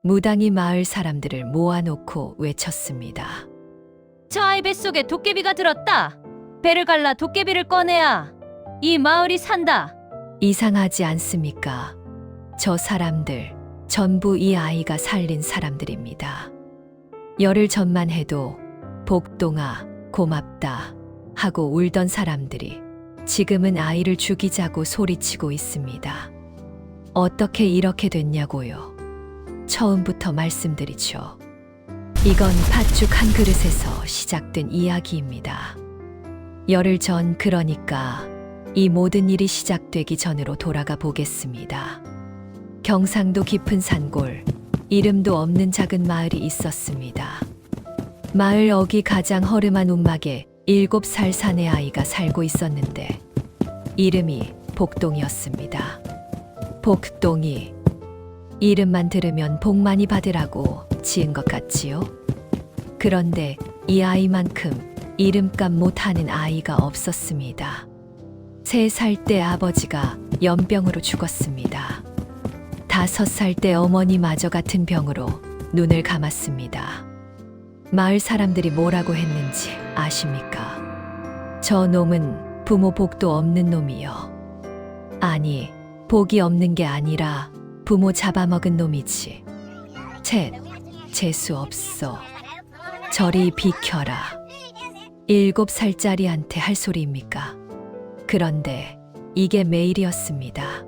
무당이 마을 사람들을 모아놓고 외쳤습니다. 저 아이 뱃속에 도깨비가 들었다. 배를 갈라 도깨비를 꺼내야 이 마을이 산다. 이상하지 않습니까? 저 사람들 전부 이 아이가 살린 사람들입니다. 열흘 전만 해도 복동아 고맙다 하고 울던 사람들이 지금은 아이를 죽이자고 소리치고 있습니다. 어떻게 이렇게 됐냐고요? 처음부터 말씀드리죠. 이건 팥죽 한 그릇에서 시작된 이야기입니다. 열흘 전, 그러니까 이 모든 일이 시작되기 전으로 돌아가 보겠습니다. 경상도 깊은 산골, 이름도 없는 작은 마을이 있었습니다. 마을 어귀 가장 허름한 움막에 7살 사내 아이가 살고 있었는데 이름이 복동이었습니다. 복동이. 이름만 들으면 복 많이 받으라고 지은 것 같지요? 그런데 이 아이만큼 이름값 못하는 아이가 없었습니다. 3살 때 아버지가 연병으로 죽었습니다. 5살 때 어머니마저 같은 병으로 눈을 감았습니다. 마을 사람들이 뭐라고 했는지 아십니까? 저 놈은 부모 복도 없는 놈이요. 아니, 복이 없는 게 아니라 부모 잡아먹은 놈이지. 재수 없어. 저리 비켜라. 7살짜리한테 할 소리입니까? 그런데 이게 매일이었습니다.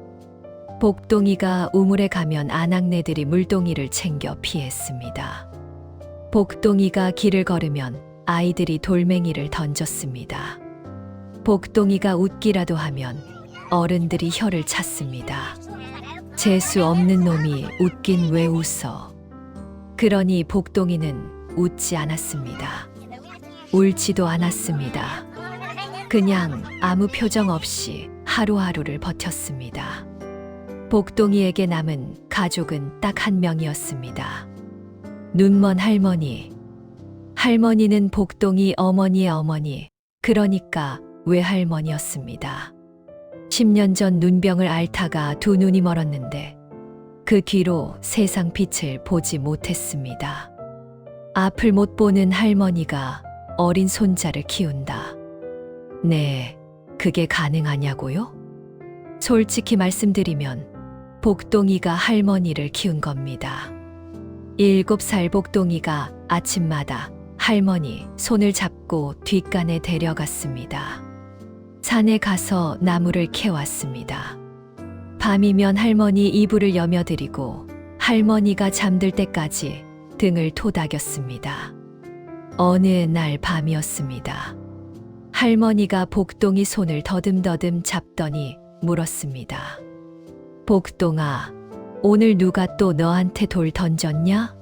복동이가 우물에 가면 아낙네들이 물동이를 챙겨 피했습니다. 복동이가 길을 걸으면 아이들이 돌멩이를 던졌습니다. 복동이가 웃기라도 하면 어른들이 혀를 찼습니다. 재수 없는 놈이 웃긴 왜 웃어? 그러니 복동이는 웃지 않았습니다. 울지도 않았습니다. 그냥 아무 표정 없이 하루하루를 버텼습니다. 복동이에게 남은 가족은 딱 한 명이었습니다. 눈먼 할머니. 할머니는 복동이 어머니의 어머니, 그러니까 외할머니였습니다. 10년 전 눈병을 앓다가 두 눈이 멀었는데 그 뒤로 세상 빛을 보지 못했습니다. 앞을 못 보는 할머니가 어린 손자를 키운다. 네, 그게 가능하냐고요? 솔직히 말씀드리면 복동이가 할머니를 키운 겁니다. 7살 복동이가 아침마다 할머니 손을 잡고 뒷간에 데려갔습니다. 산에 가서 나무를 캐왔습니다. 밤이면 할머니 이불을 여며드리고 할머니가 잠들 때까지 등을 토닥였습니다. 어느 날 밤이었습니다. 할머니가 복동이 손을 더듬더듬 잡더니 물었습니다. 복동아, 오늘 누가 또 너한테 돌 던졌냐?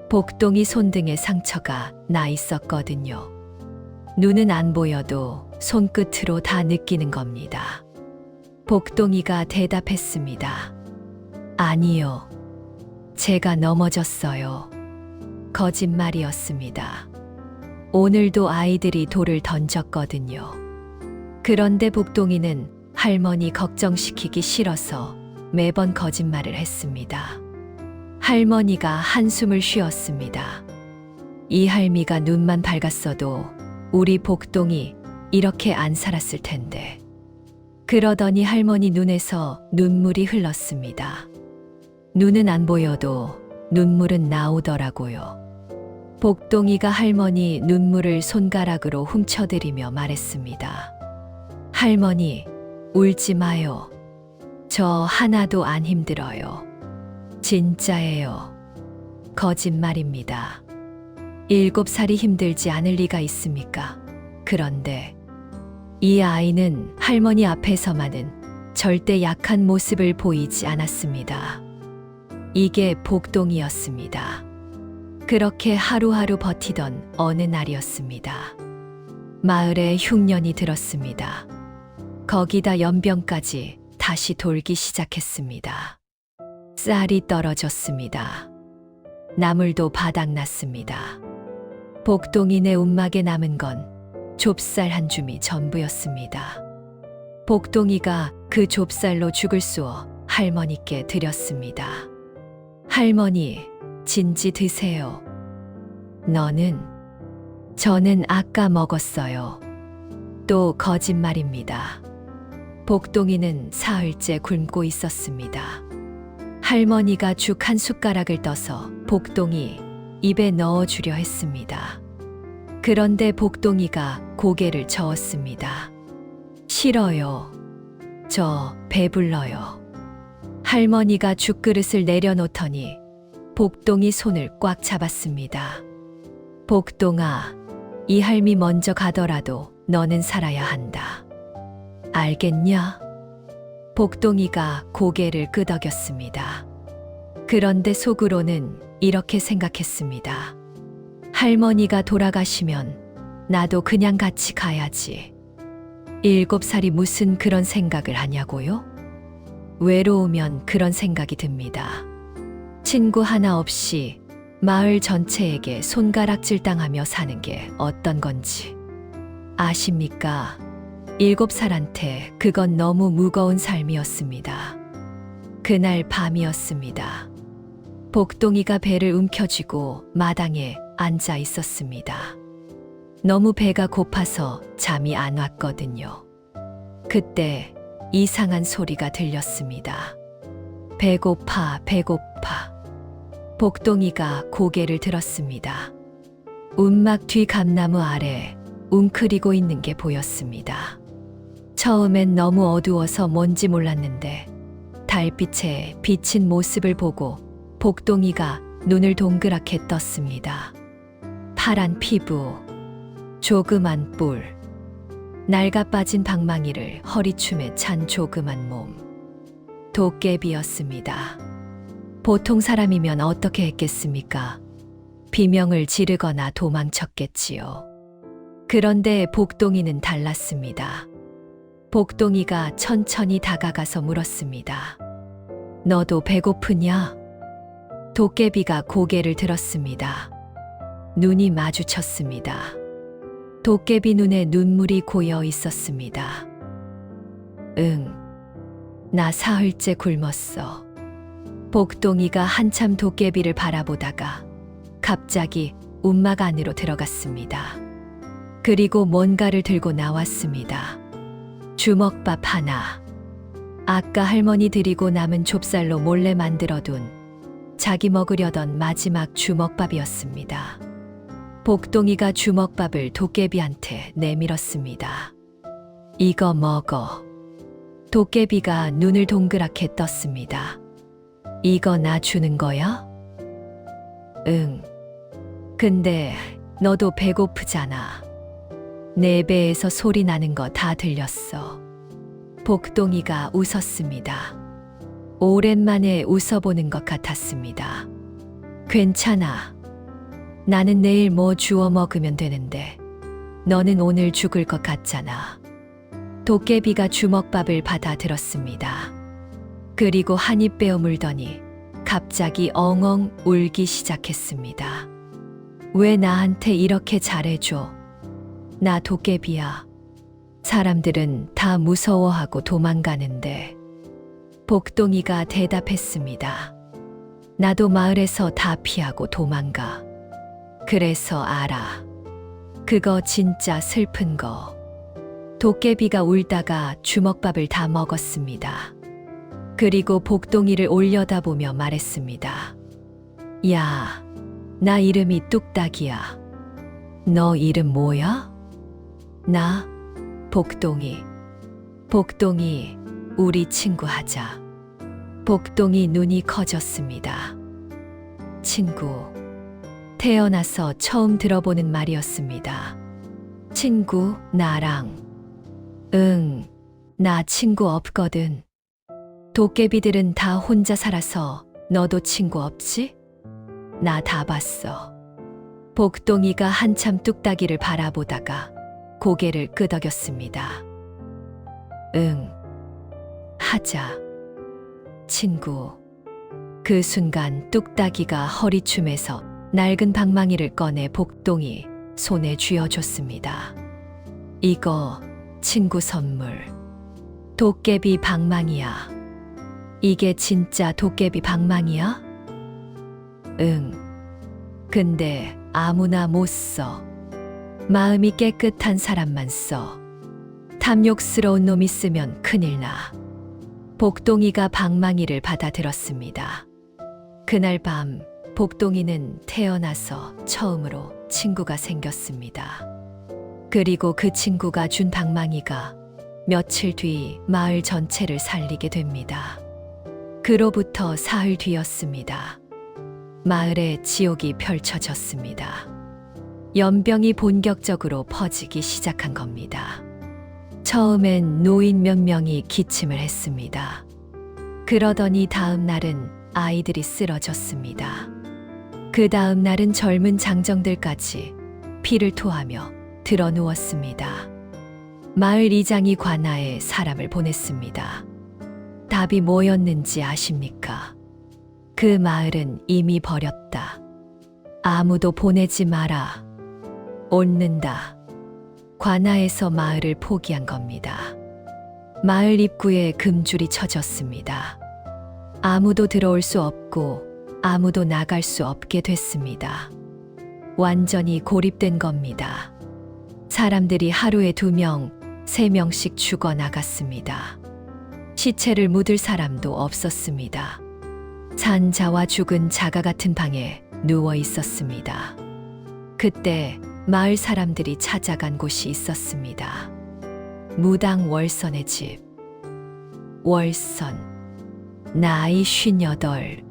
복동이 손등에 상처가 나 있었거든요. 눈은 안 보여도 손끝으로 다 느끼는 겁니다. 복동이가 대답했습니다. 아니요. 제가 넘어졌어요. 거짓말이었습니다. 오늘도 아이들이 돌을 던졌거든요. 그런데 복동이는 할머니 걱정시키기 싫어서 매번 거짓말을 했습니다. 할머니가 한숨을 쉬었습니다. 이 할미가 눈만 밝았어도 우리 복동이 이렇게 안 살았을 텐데. 그러더니 할머니 눈에서 눈물이 흘렀습니다. 눈은 안 보여도 눈물은 나오더라고요. 복동이가 할머니 눈물을 손가락으로 훔쳐들이며 말했습니다. 할머니, 울지 마요. 저 하나도 안 힘들어요. 진짜예요. 거짓말입니다. 7살이 힘들지 않을 리가 있습니까? 그런데 이 아이는 할머니 앞에서만은 절대 약한 모습을 보이지 않았습니다. 이게 복동이었습니다. 그렇게 하루하루 버티던 어느 날이었습니다. 마을에 흉년이 들었습니다. 거기다 연병까지 다시 돌기 시작했습니다. 쌀이 떨어졌습니다. 나물도 바닥났습니다. 복동이네 움막에 남은 건 좁쌀 한 줌이 전부였습니다. 복동이가 그 좁쌀로 죽을 쑤어 할머니께 드렸습니다. 할머니, 진지 드세요. 너는? 저는 아까 먹었어요. 또 거짓말입니다. 복동이는 사흘째 굶고 있었습니다. 할머니가 죽 한 숟가락을 떠서 복동이 입에 넣어주려 했습니다. 그런데 복동이가 고개를 저었습니다. 싫어요. 저 배불러요. 할머니가 죽그릇을 내려놓더니 복동이 손을 꽉 잡았습니다. 복동아, 이 할미 먼저 가더라도 너는 살아야 한다. 알겠냐? 복동이가 고개를 끄덕였습니다. 그런데 속으로는 이렇게 생각했습니다. 할머니가 돌아가시면 나도 그냥 같이 가야지. 7살이 무슨 그런 생각을 하냐고요? 외로우면 그런 생각이 듭니다. 친구 하나 없이 마을 전체에게 손가락질 당하며 사는 게 어떤 건지 아십니까? 7살한테 그건 너무 무거운 삶이었습니다. 그날 밤이었습니다. 복동이가 배를 움켜쥐고 마당에 앉아 있었습니다. 너무 배가 고파서 잠이 안 왔거든요. 그때 이상한 소리가 들렸습니다. 배고파, 배고파. 복동이가 고개를 들었습니다. 움막 뒤 감나무 아래 웅크리고 있는 게 보였습니다. 처음엔 너무 어두워서 뭔지 몰랐는데 달빛에 비친 모습을 보고 복동이가 눈을 동그랗게 떴습니다. 파란 피부, 조그만 뿔, 낡아 빠진 방망이를 허리춤에 찬 조그만 몸. 도깨비였습니다. 보통 사람이면 어떻게 했겠습니까? 비명을 지르거나 도망쳤겠지요. 그런데 복동이는 달랐습니다. 복동이가 천천히 다가가서 물었습니다. 너도 배고프냐? 도깨비가 고개를 들었습니다. 눈이 마주쳤습니다. 도깨비 눈에 눈물이 고여 있었습니다. 응, 나 사흘째 굶었어. 복동이가 한참 도깨비를 바라보다가 갑자기 움막 안으로 들어갔습니다. 그리고 뭔가를 들고 나왔습니다. 주먹밥 하나. 아까 할머니 드리고 남은 좁쌀로 몰래 만들어둔 자기 먹으려던 마지막 주먹밥이었습니다. 복동이가 주먹밥을 도깨비한테 내밀었습니다. 이거 먹어. 도깨비가 눈을 동그랗게 떴습니다. 이거 나 주는 거야? 응. 근데 너도 배고프잖아. 내 배에서 소리 나는 거 다 들렸어. 복동이가 웃었습니다. 오랜만에 웃어보는 것 같았습니다. 괜찮아. 나는 내일 뭐 주워 먹으면 되는데 너는 오늘 죽을 것 같잖아. 도깨비가 주먹밥을 받아 들었습니다. 그리고 한 입 베어 물더니 갑자기 엉엉 울기 시작했습니다. 왜 나한테 이렇게 잘해줘? 나 도깨비야. 사람들은 다 무서워하고 도망가는데. 복동이가 대답했습니다. 나도 마을에서 다 피하고 도망가. 그래서 알아. 그거 진짜 슬픈 거. 도깨비가 울다가 주먹밥을 다 먹었습니다. 그리고 복동이를 올려다보며 말했습니다. 야, 나 이름이 뚝딱이야. 너 이름 뭐야? 나 복동이. 복동이, 우리 친구 하자. 복동이 눈이 커졌습니다. 친구. 태어나서 처음 들어보는 말이었습니다. 친구, 나랑. 응, 나 친구 없거든. 도깨비들은 다 혼자 살아서 너도 친구 없지? 나 다 봤어. 복동이가 한참 뚝딱이를 바라보다가 고개를 끄덕였습니다. 응, 하자. 친구. 그 순간 뚝딱이가 허리춤에서 낡은 방망이를 꺼내 복동이 손에 쥐어줬습니다. 이거 친구 선물. 도깨비 방망이야. 이게 진짜 도깨비 방망이야? 응. 근데 아무나 못 써. 마음이 깨끗한 사람만 써. 탐욕스러운 놈이 쓰면 큰일 나. 복동이가 방망이를 받아들었습니다. 그날 밤 복동이는 태어나서 처음으로 친구가 생겼습니다. 그리고 그 친구가 준 방망이가 며칠 뒤 마을 전체를 살리게 됩니다. 그로부터 사흘 뒤였습니다. 마을에 지옥이 펼쳐졌습니다. 연병이 본격적으로 퍼지기 시작한 겁니다. 처음엔 노인 몇 명이 기침을 했습니다. 그러더니 다음 날은 아이들이 쓰러졌습니다. 그 다음 날은 젊은 장정들까지 피를 토하며 드러 누웠습니다. 마을 이장이 관아에 사람을 보냈습니다. 답이 뭐였는지 아십니까? 그 마을은 이미 버렸다. 아무도 보내지 마라. 옳는다. 관아에서 마을을 포기한 겁니다. 마을 입구에 금줄이 쳐졌습니다. 아무도 들어올 수 없고 아무도 나갈 수 없게 됐습니다. 완전히 고립된 겁니다. 사람들이 하루에 2명, 3명씩 죽어 나갔습니다. 시체를 묻을 사람도 없었습니다. 산 자와 죽은 자가 같은 방에 누워 있었습니다. 그때 마을 사람들이 찾아간 곳이 있었습니다. 무당 월선의 집. 월선. 나이 58.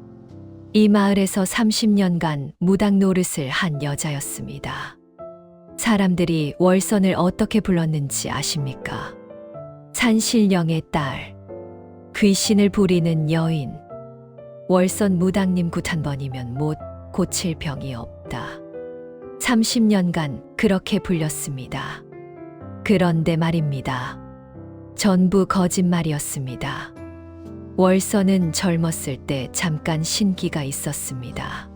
이 마을에서 30년간 무당 노릇을 한 여자였습니다. 사람들이 월선을 어떻게 불렀는지 아십니까? 산신령의 딸. 귀신을 부리는 여인. 월선 무당님 굿 한 번이면 못 고칠 병이 없다. 30년간 그렇게 불렸습니다. 그런데 말입니다. 전부 거짓말이었습니다. 월선은 젊었을 때 잠깐 신기가 있었습니다.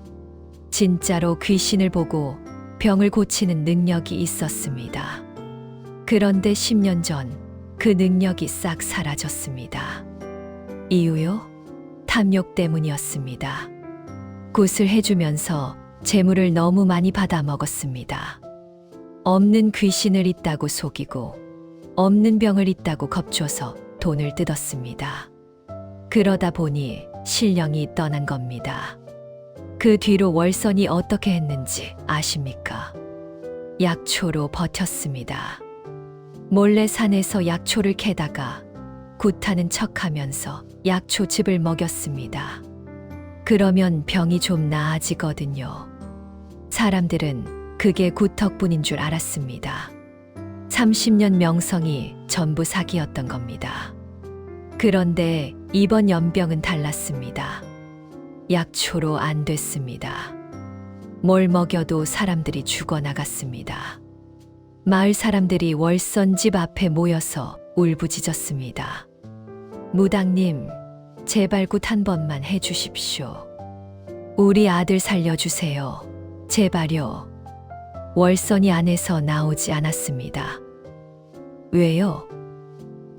진짜로 귀신을 보고 병을 고치는 능력이 있었습니다. 그런데 10년 전 그 능력이 싹 사라졌습니다. 이유요? 탐욕 때문이었습니다. 굿을 해주면서 재물을 너무 많이 받아 먹었습니다. 없는 귀신을 있다고 속이고 없는 병을 있다고 겁줘서 돈을 뜯었습니다. 그러다 보니 신령이 떠난 겁니다. 그 뒤로 월선이 어떻게 했는지 아십니까? 약초로 버텼습니다. 몰래 산에서 약초를 캐다가 굿하는 척하면서 약초즙을 먹였습니다. 그러면 병이 좀 나아지거든요. 사람들은 그게 굿 덕분인 줄 알았습니다. 30년 명성이 전부 사기였던 겁니다. 그런데 이번 연병은 달랐습니다. 약초로 안 됐습니다. 뭘 먹여도 사람들이 죽어나갔습니다. 마을 사람들이 월선 집 앞에 모여서 울부짖었습니다. 무당님, 제발 굿 한 번만 해주십시오. 우리 아들 살려주세요. 제발요. 월선이 안에서 나오지 않았습니다. 왜요?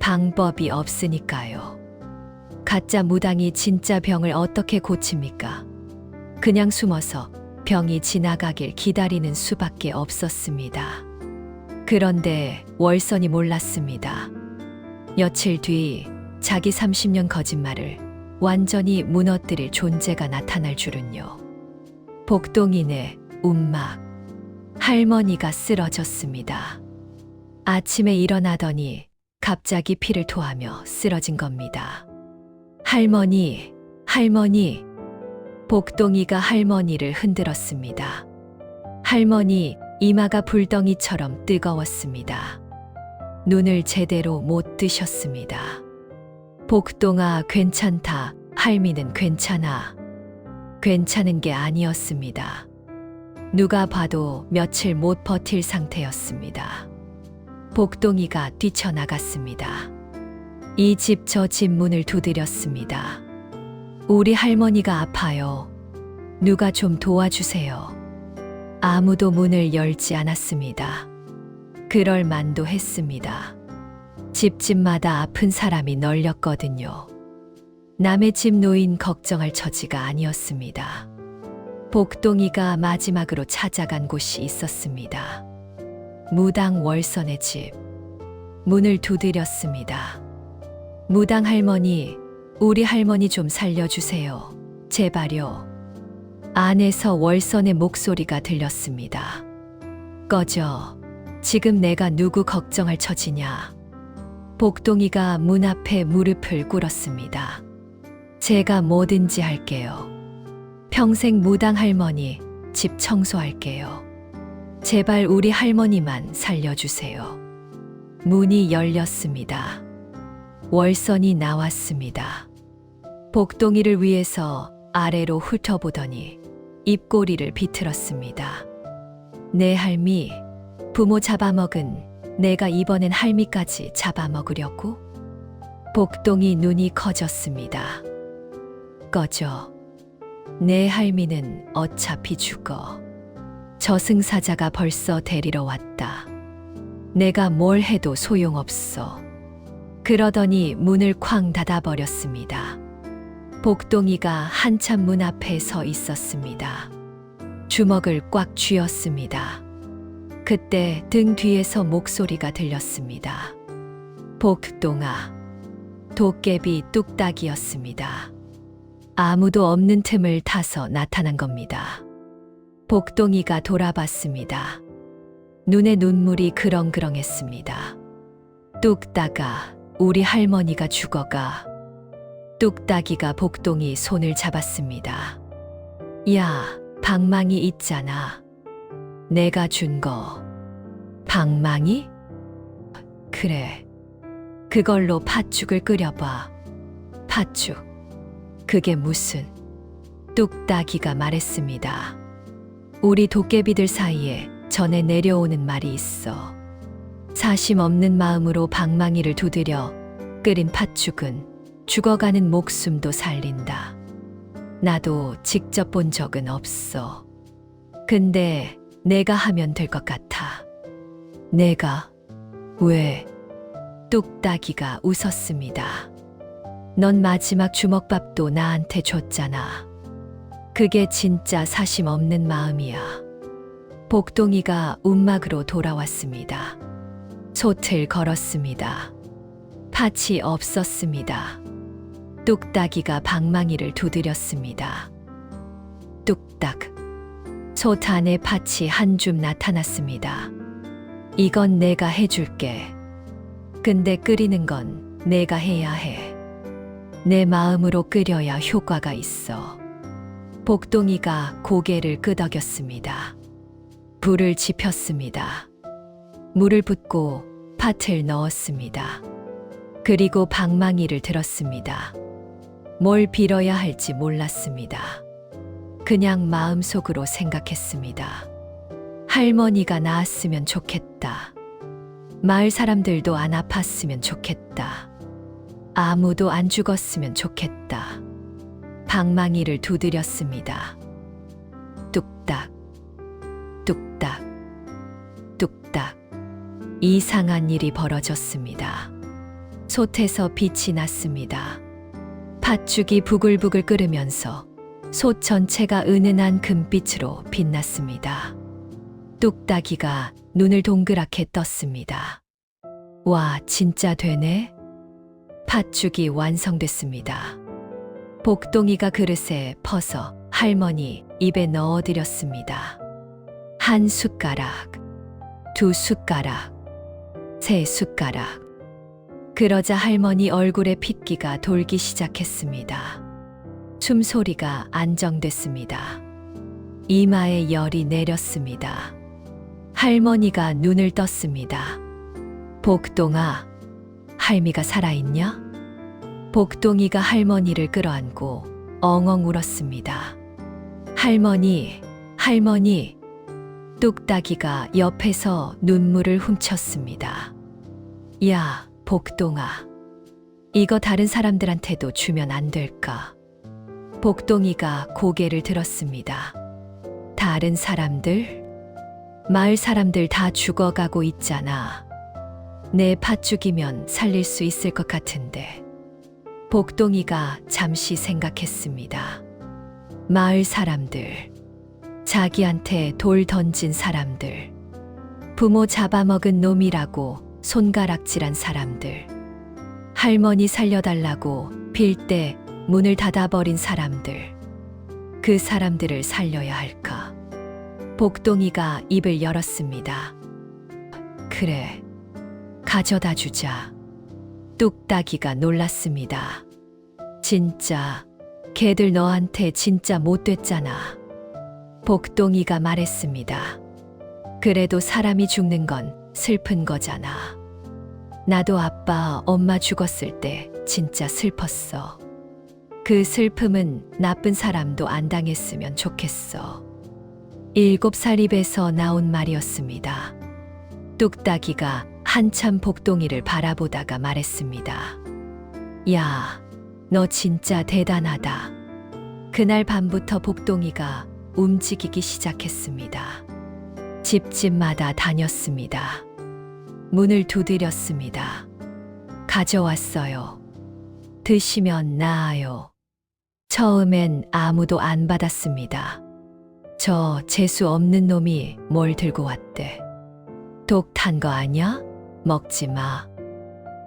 방법이 없으니까요. 가짜 무당이 진짜 병을 어떻게 고칩니까? 그냥 숨어서 병이 지나가길 기다리는 수밖에 없었습니다. 그런데 월선이 몰랐습니다. 며칠 뒤 자기 30년 거짓말을 완전히 무너뜨릴 존재가 나타날 줄은요. 복동이네 움막. 할머니가 쓰러졌습니다. 아침에 일어나더니 갑자기 피를 토하며 쓰러진 겁니다. 할머니, 할머니. 복동이가 할머니를 흔들었습니다. 할머니 이마가 불덩이처럼 뜨거웠습니다. 눈을 제대로 못 뜨셨습니다. 복동아 괜찮다. 할미는 괜찮아. 괜찮은 게 아니었습니다. 누가 봐도 며칠 못 버틸 상태였습니다. 복동이가 뛰쳐나갔습니다. 이 집 저 집 문을 두드렸습니다. 우리 할머니가 아파요. 누가 좀 도와주세요. 아무도 문을 열지 않았습니다. 그럴 만도 했습니다. 집집마다 아픈 사람이 널렸거든요. 남의 집 노인 걱정할 처지가 아니었습니다. 복동이가 마지막으로 찾아간 곳이 있었습니다. 무당 월선의 집. 문을 두드렸습니다. 무당 할머니, 우리 할머니 좀 살려주세요. 제발요. 안에서 월선의 목소리가 들렸습니다. 꺼져. 지금 내가 누구 걱정할 처지냐. 복동이가 문 앞에 무릎을 꿇었습니다. 제가 뭐든지 할게요. 평생 무당 할머니 집 청소할게요. 제발 우리 할머니만 살려주세요. 문이 열렸습니다. 월선이 나왔습니다. 복동이를 위해서 아래로 훑어보더니 입꼬리를 비틀었습니다. 내 할미, 부모 잡아먹은 내가 이번엔 할미까지 잡아먹으려고? 복동이 눈이 커졌습니다. 꺼져. 내 할미는 어차피 죽어. 저승사자가 벌써 데리러 왔다. 내가 뭘 해도 소용없어. 그러더니 문을 쾅 닫아버렸습니다. 복동이가 한참 문 앞에 서 있었습니다. 주먹을 꽉 쥐었습니다. 그때 등 뒤에서 목소리가 들렸습니다. 복동아. 도깨비 뚝딱이였습니다. 아무도 없는 틈을 타서 나타난 겁니다. 복동이가 돌아봤습니다. 눈에 눈물이 그렁그렁했습니다. 뚝딱아, 우리 할머니가 죽어가. 뚝딱이가 복동이 손을 잡았습니다. 야, 방망이 있잖아. 내가 준 거. 방망이? 그래. 그걸로 팥죽을 끓여봐. 팥죽. 그게 무슨? 뚝딱이가 말했습니다. 우리 도깨비들 사이에 전해 내려오는 말이 있어. 사심 없는 마음으로 방망이를 두드려 끓인 팥죽은 죽어가는 목숨도 살린다. 나도 직접 본 적은 없어. 근데 내가 하면 될 것 같아. 내가? 왜? 뚝딱이가 웃었습니다. 넌 마지막 주먹밥도 나한테 줬잖아. 그게 진짜 사심 없는 마음이야. 복동이가 움막으로 돌아왔습니다. 솥을 걸었습니다. 팥이 없었습니다. 뚝딱이가 방망이를 두드렸습니다. 뚝딱. 솥 안에 팥이 한 줌 나타났습니다. 이건 내가 해줄게. 근데 끓이는 건 내가 해야 해. 내 마음으로 끓여야 효과가 있어. 복동이가 고개를 끄덕였습니다. 불을 지폈습니다. 물을 붓고 팥을 넣었습니다. 그리고 방망이를 들었습니다. 뭘 빌어야 할지 몰랐습니다. 그냥 마음속으로 생각했습니다. 할머니가 나았으면 좋겠다. 마을 사람들도 안 아팠으면 좋겠다. 아무도 안 죽었으면 좋겠다. 방망이를 두드렸습니다. 뚝딱, 뚝딱, 뚝딱. 이상한 일이 벌어졌습니다. 솥에서 빛이 났습니다. 팥죽이 부글부글 끓으면서 솥 전체가 은은한 금빛으로 빛났습니다. 뚝딱이가 눈을 동그랗게 떴습니다. 와, 진짜 되네? 팥죽이 완성됐습니다. 복동이가 그릇에 퍼서 할머니 입에 넣어드렸습니다. 한 숟가락, 두 숟가락, 세 숟가락. 그러자 할머니 얼굴에 핏기가 돌기 시작했습니다. 숨소리가 안정됐습니다. 이마에 열이 내렸습니다. 할머니가 눈을 떴습니다. 복동아, 할미가 살아있냐? 복동이가 할머니를 끌어안고 엉엉 울었습니다. 할머니, 할머니. 뚝딱이가 옆에서 눈물을 훔쳤습니다. 야, 복동아. 이거 다른 사람들한테도 주면 안 될까? 복동이가 고개를 들었습니다. 다른 사람들? 마을 사람들 다 죽어가고 있잖아. 내 팥죽이면 살릴 수 있을 것 같은데. 복동이가 잠시 생각했습니다. 마을 사람들. 자기한테 돌 던진 사람들, 부모 잡아먹은 놈이라고 손가락질한 사람들, 할머니 살려달라고 빌 때 문을 닫아버린 사람들, 그 사람들을 살려야 할까? 복동이가 입을 열었습니다. 그래, 가져다 주자. 뚝딱이가 놀랐습니다. 진짜, 걔들 너한테 진짜 못됐잖아. 복동이가 말했습니다. 그래도 사람이 죽는 건 슬픈 거잖아. 나도 아빠, 엄마 죽었을 때 진짜 슬펐어. 그 슬픔은 나쁜 사람도 안 당했으면 좋겠어. 7살 입에서 나온 말이었습니다. 뚝딱이가 한참 복동이를 바라보다가 말했습니다. 야, 너 진짜 대단하다. 그날 밤부터 복동이가 움직이기 시작했습니다. 집집마다 다녔습니다. 문을 두드렸습니다. 가져왔어요. 드시면 나아요. 처음엔 아무도 안 받았습니다. 저 재수 없는 놈이 뭘 들고 왔대. 독 탄 거 아냐? 먹지 마.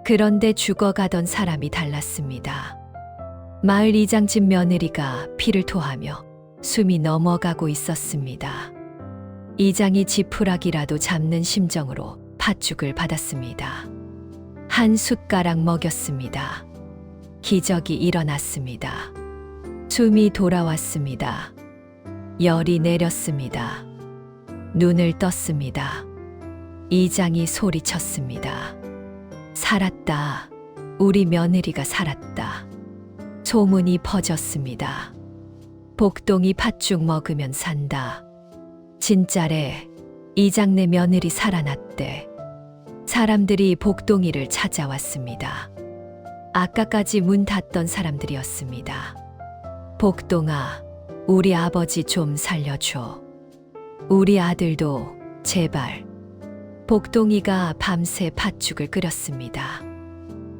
그런데 죽어가던 사람이 달랐습니다. 마을 이장 집 며느리가 피를 토하며 숨이 넘어가고 있었습니다. 이장이 지푸라기라도 잡는 심정으로 팥죽을 받았습니다. 한 숟가락 먹였습니다. 기적이 일어났습니다. 숨이 돌아왔습니다. 열이 내렸습니다. 눈을 떴습니다. 이장이 소리쳤습니다. 살았다. 우리 며느리가 살았다. 소문이 퍼졌습니다. 복동이 팥죽 먹으면 산다. 진짜래. 이장네 며느리 살아났대. 사람들이 복동이를 찾아왔습니다. 아까까지 문 닫던 사람들이었습니다. 복동아, 우리 아버지 좀 살려줘. 우리 아들도 제발. 복동이가 밤새 팥죽을 끓였습니다.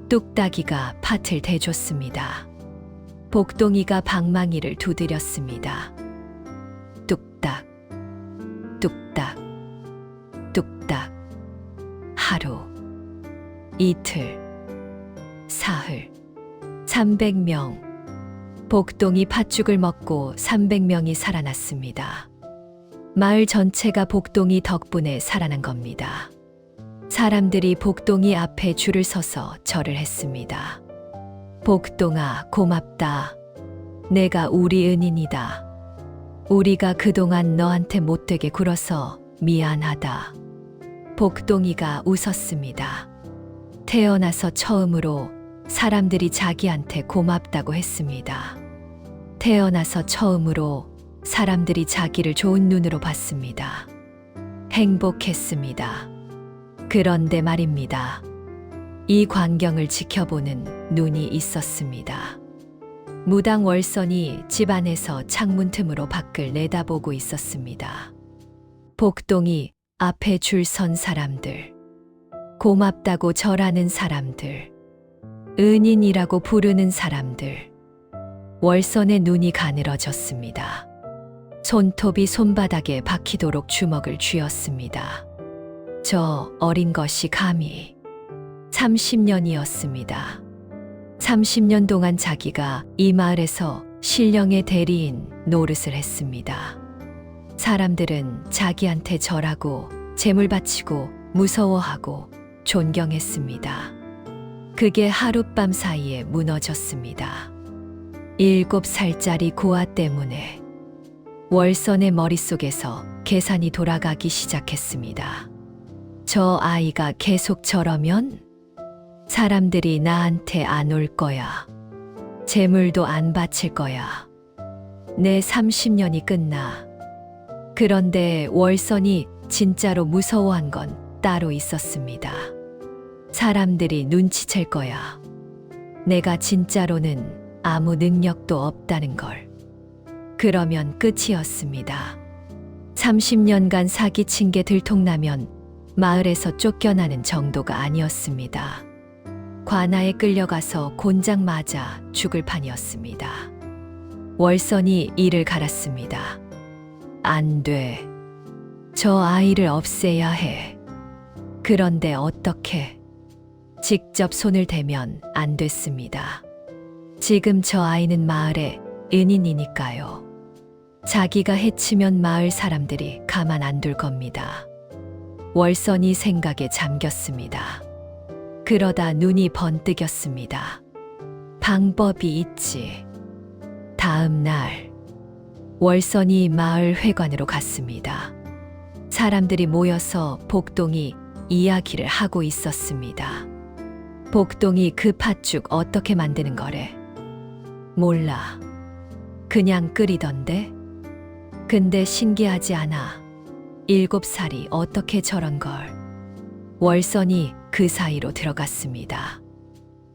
뚝딱이가 팥을 대줬습니다. 복동이가 방망이를 두드렸습니다. 뚝딱, 뚝딱, 뚝딱. 하루, 이틀, 사흘, 300명. 복동이 팥죽을 먹고 300명이 살아났습니다. 마을 전체가 복동이 덕분에 살아난 겁니다. 사람들이 복동이 앞에 줄을 서서 절을 했습니다. 복동아, 고맙다. 내가 우리 은인이다. 우리가 그동안 너한테 못되게 굴어서 미안하다. 복동이가 웃었습니다. 태어나서 처음으로 사람들이 자기한테 고맙다고 했습니다. 태어나서 처음으로 사람들이 자기를 좋은 눈으로 봤습니다. 행복했습니다. 그런데 말입니다. 이 광경을 지켜보는 눈이 있었습니다. 무당 월선이 집 안에서 창문 틈으로 밖을 내다보고 있었습니다. 복동이 앞에 줄 선 사람들, 고맙다고 절하는 사람들, 은인이라고 부르는 사람들, 월선의 눈이 가늘어졌습니다. 손톱이 손바닥에 박히도록 주먹을 쥐었습니다. 저 어린 것이 감히 30년이었습니다. 30년 동안 자기가 이 마을에서 신령의 대리인 노릇을 했습니다. 사람들은 자기한테 절하고 재물 바치고 무서워하고 존경했습니다. 그게 하룻밤 사이에 무너졌습니다. 7살짜리 고아 때문에 월선의 머릿속에서 계산이 돌아가기 시작했습니다. 저 아이가 계속 저러면 사람들이 나한테 안 올 거야. 재물도 안 바칠 거야. 내 30년이 끝나. 그런데 월선이 진짜로 무서워한 건 따로 있었습니다. 사람들이 눈치챌 거야. 내가 진짜로는 아무 능력도 없다는 걸. 그러면 끝이었습니다. 30년간 사기친 게 들통나면 마을에서 쫓겨나는 정도가 아니었습니다. 관아에 끌려가서 곤장 맞아 죽을 판이었습니다. 월선이 이를 갈았습니다. 안 돼. 저 아이를 없애야 해. 그런데 어떻게? 직접 손을 대면 안 됐습니다. 지금 저 아이는 마을의 은인이니까요. 자기가 해치면 마을 사람들이 가만 안 둘 겁니다. 월선이 생각에 잠겼습니다. 그러다 눈이 번뜩였습니다. 방법이 있지. 다음 날, 월선이 마을 회관으로 갔습니다. 사람들이 모여서 복동이 이야기를 하고 있었습니다. 복동이 그 팥죽 어떻게 만드는 거래? 몰라. 그냥 끓이던데? 근데 신기하지 않아. 7살이 어떻게 저런 걸. 월선이 그 사이로 들어갔습니다.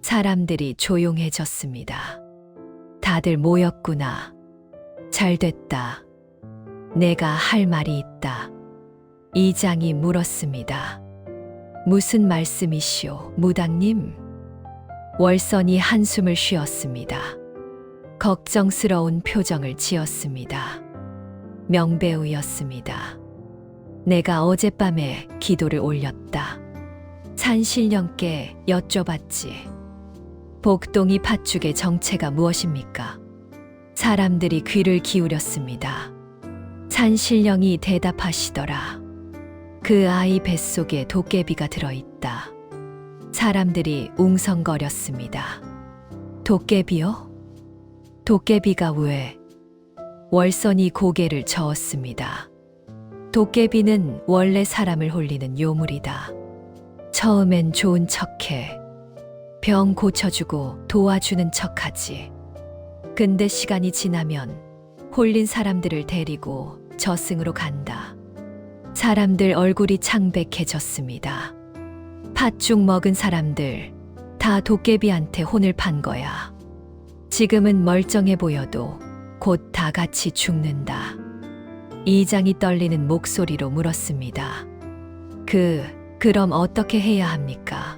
사람들이 조용해졌습니다. 다들 모였구나. 잘 됐다. 내가 할 말이 있다. 이장이 물었습니다. 무슨 말씀이시오, 무당님? 월선이 한숨을 쉬었습니다. 걱정스러운 표정을 지었습니다. 명배우였습니다. 내가 어젯밤에 기도를 올렸다. 산신령께 여쭤봤지. 복동이 팥죽의 정체가 무엇입니까? 사람들이 귀를 기울였습니다. 산신령이 대답하시더라. 그 아이 뱃속에 도깨비가 들어있다. 사람들이 웅성거렸습니다. 도깨비요? 도깨비가 왜? 월선이 고개를 저었습니다. 도깨비는 원래 사람을 홀리는 요물이다. 처음엔 좋은 척해. 병 고쳐주고 도와주는 척하지. 근데 시간이 지나면 홀린 사람들을 데리고 저승으로 간다. 사람들 얼굴이 창백해졌습니다. 팥죽 먹은 사람들 다 도깨비한테 혼을 판 거야. 지금은 멀쩡해 보여도 곧 다 같이 죽는다. 이장이 떨리는 목소리로 물었습니다. 그럼 어떻게 해야 합니까?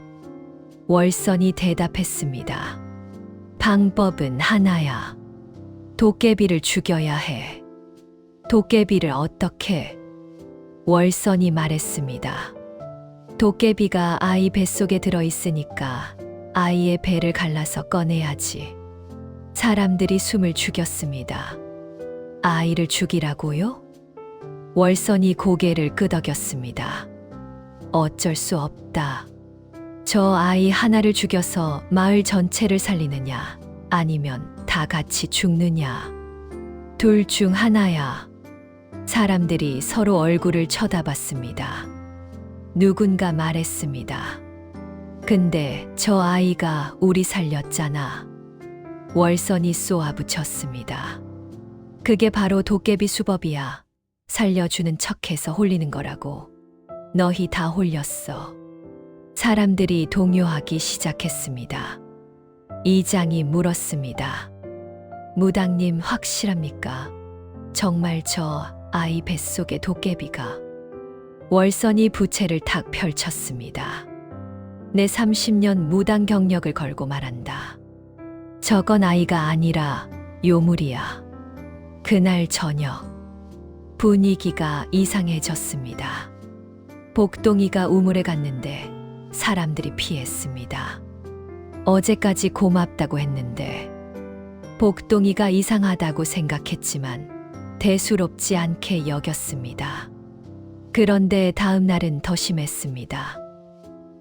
월선이 대답했습니다. 방법은 하나야. 도깨비를 죽여야 해. 도깨비를 어떻게? 월선이 말했습니다. 도깨비가 아이 뱃속에 들어있으니까 아이의 배를 갈라서 꺼내야지. 사람들이 숨을 죽였습니다. 아이를 죽이라고요? 월선이 고개를 끄덕였습니다. 어쩔 수 없다. 저 아이 하나를 죽여서 마을 전체를 살리느냐, 아니면 다 같이 죽느냐. 둘 중 하나야. 사람들이 서로 얼굴을 쳐다봤습니다. 누군가 말했습니다. 근데 저 아이가 우리 살렸잖아. 월선이 쏘아붙였습니다. 그게 바로 도깨비 수법이야. 살려주는 척해서 홀리는 거라고. 너희 다 홀렸어. 사람들이 동요하기 시작했습니다. 이장이 물었습니다. 무당님 확실합니까? 정말 저 아이 뱃속의 도깨비가? 월선이 부채를 탁 펼쳤습니다. 내 30년 무당 경력을 걸고 말한다. 저건 아이가 아니라 요물이야. 그날 저녁 분위기가 이상해졌습니다. 복동이가 우물에 갔는데 사람들이 피했습니다. 어제까지 고맙다고 했는데 복동이가 이상하다고 생각했지만 대수롭지 않게 여겼습니다. 그런데 다음 날은 더 심했습니다.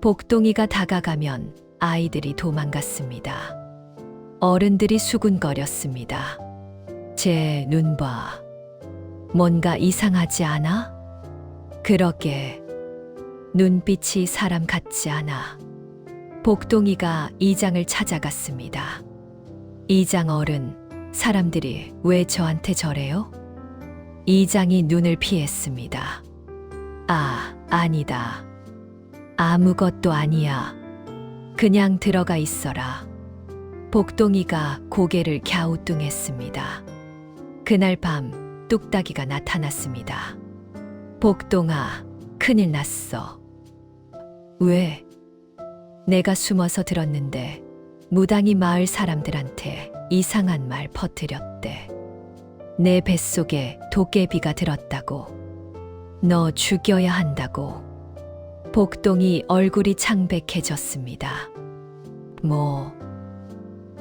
복동이가 다가가면 아이들이 도망갔습니다. 어른들이 수군거렸습니다. 제 눈 봐. 뭔가 이상하지 않아? 그러게. 눈빛이 사람 같지 않아. 복동이가 이장을 찾아갔습니다. 이장 어른, 사람들이 왜 저한테 저래요? 이장이 눈을 피했습니다. 아니다. 아무것도 아니야. 그냥 들어가 있어라. 복동이가 고개를 갸우뚱했습니다. 그날 밤 뚝딱이가 나타났습니다. 복동아, 큰일 났어. 왜? 내가 숨어서 들었는데 무당이 마을 사람들한테 이상한 말 퍼뜨렸대. 내 뱃속에 도깨비가 들었다고. 너 죽여야 한다고. 복동이 얼굴이 창백해졌습니다.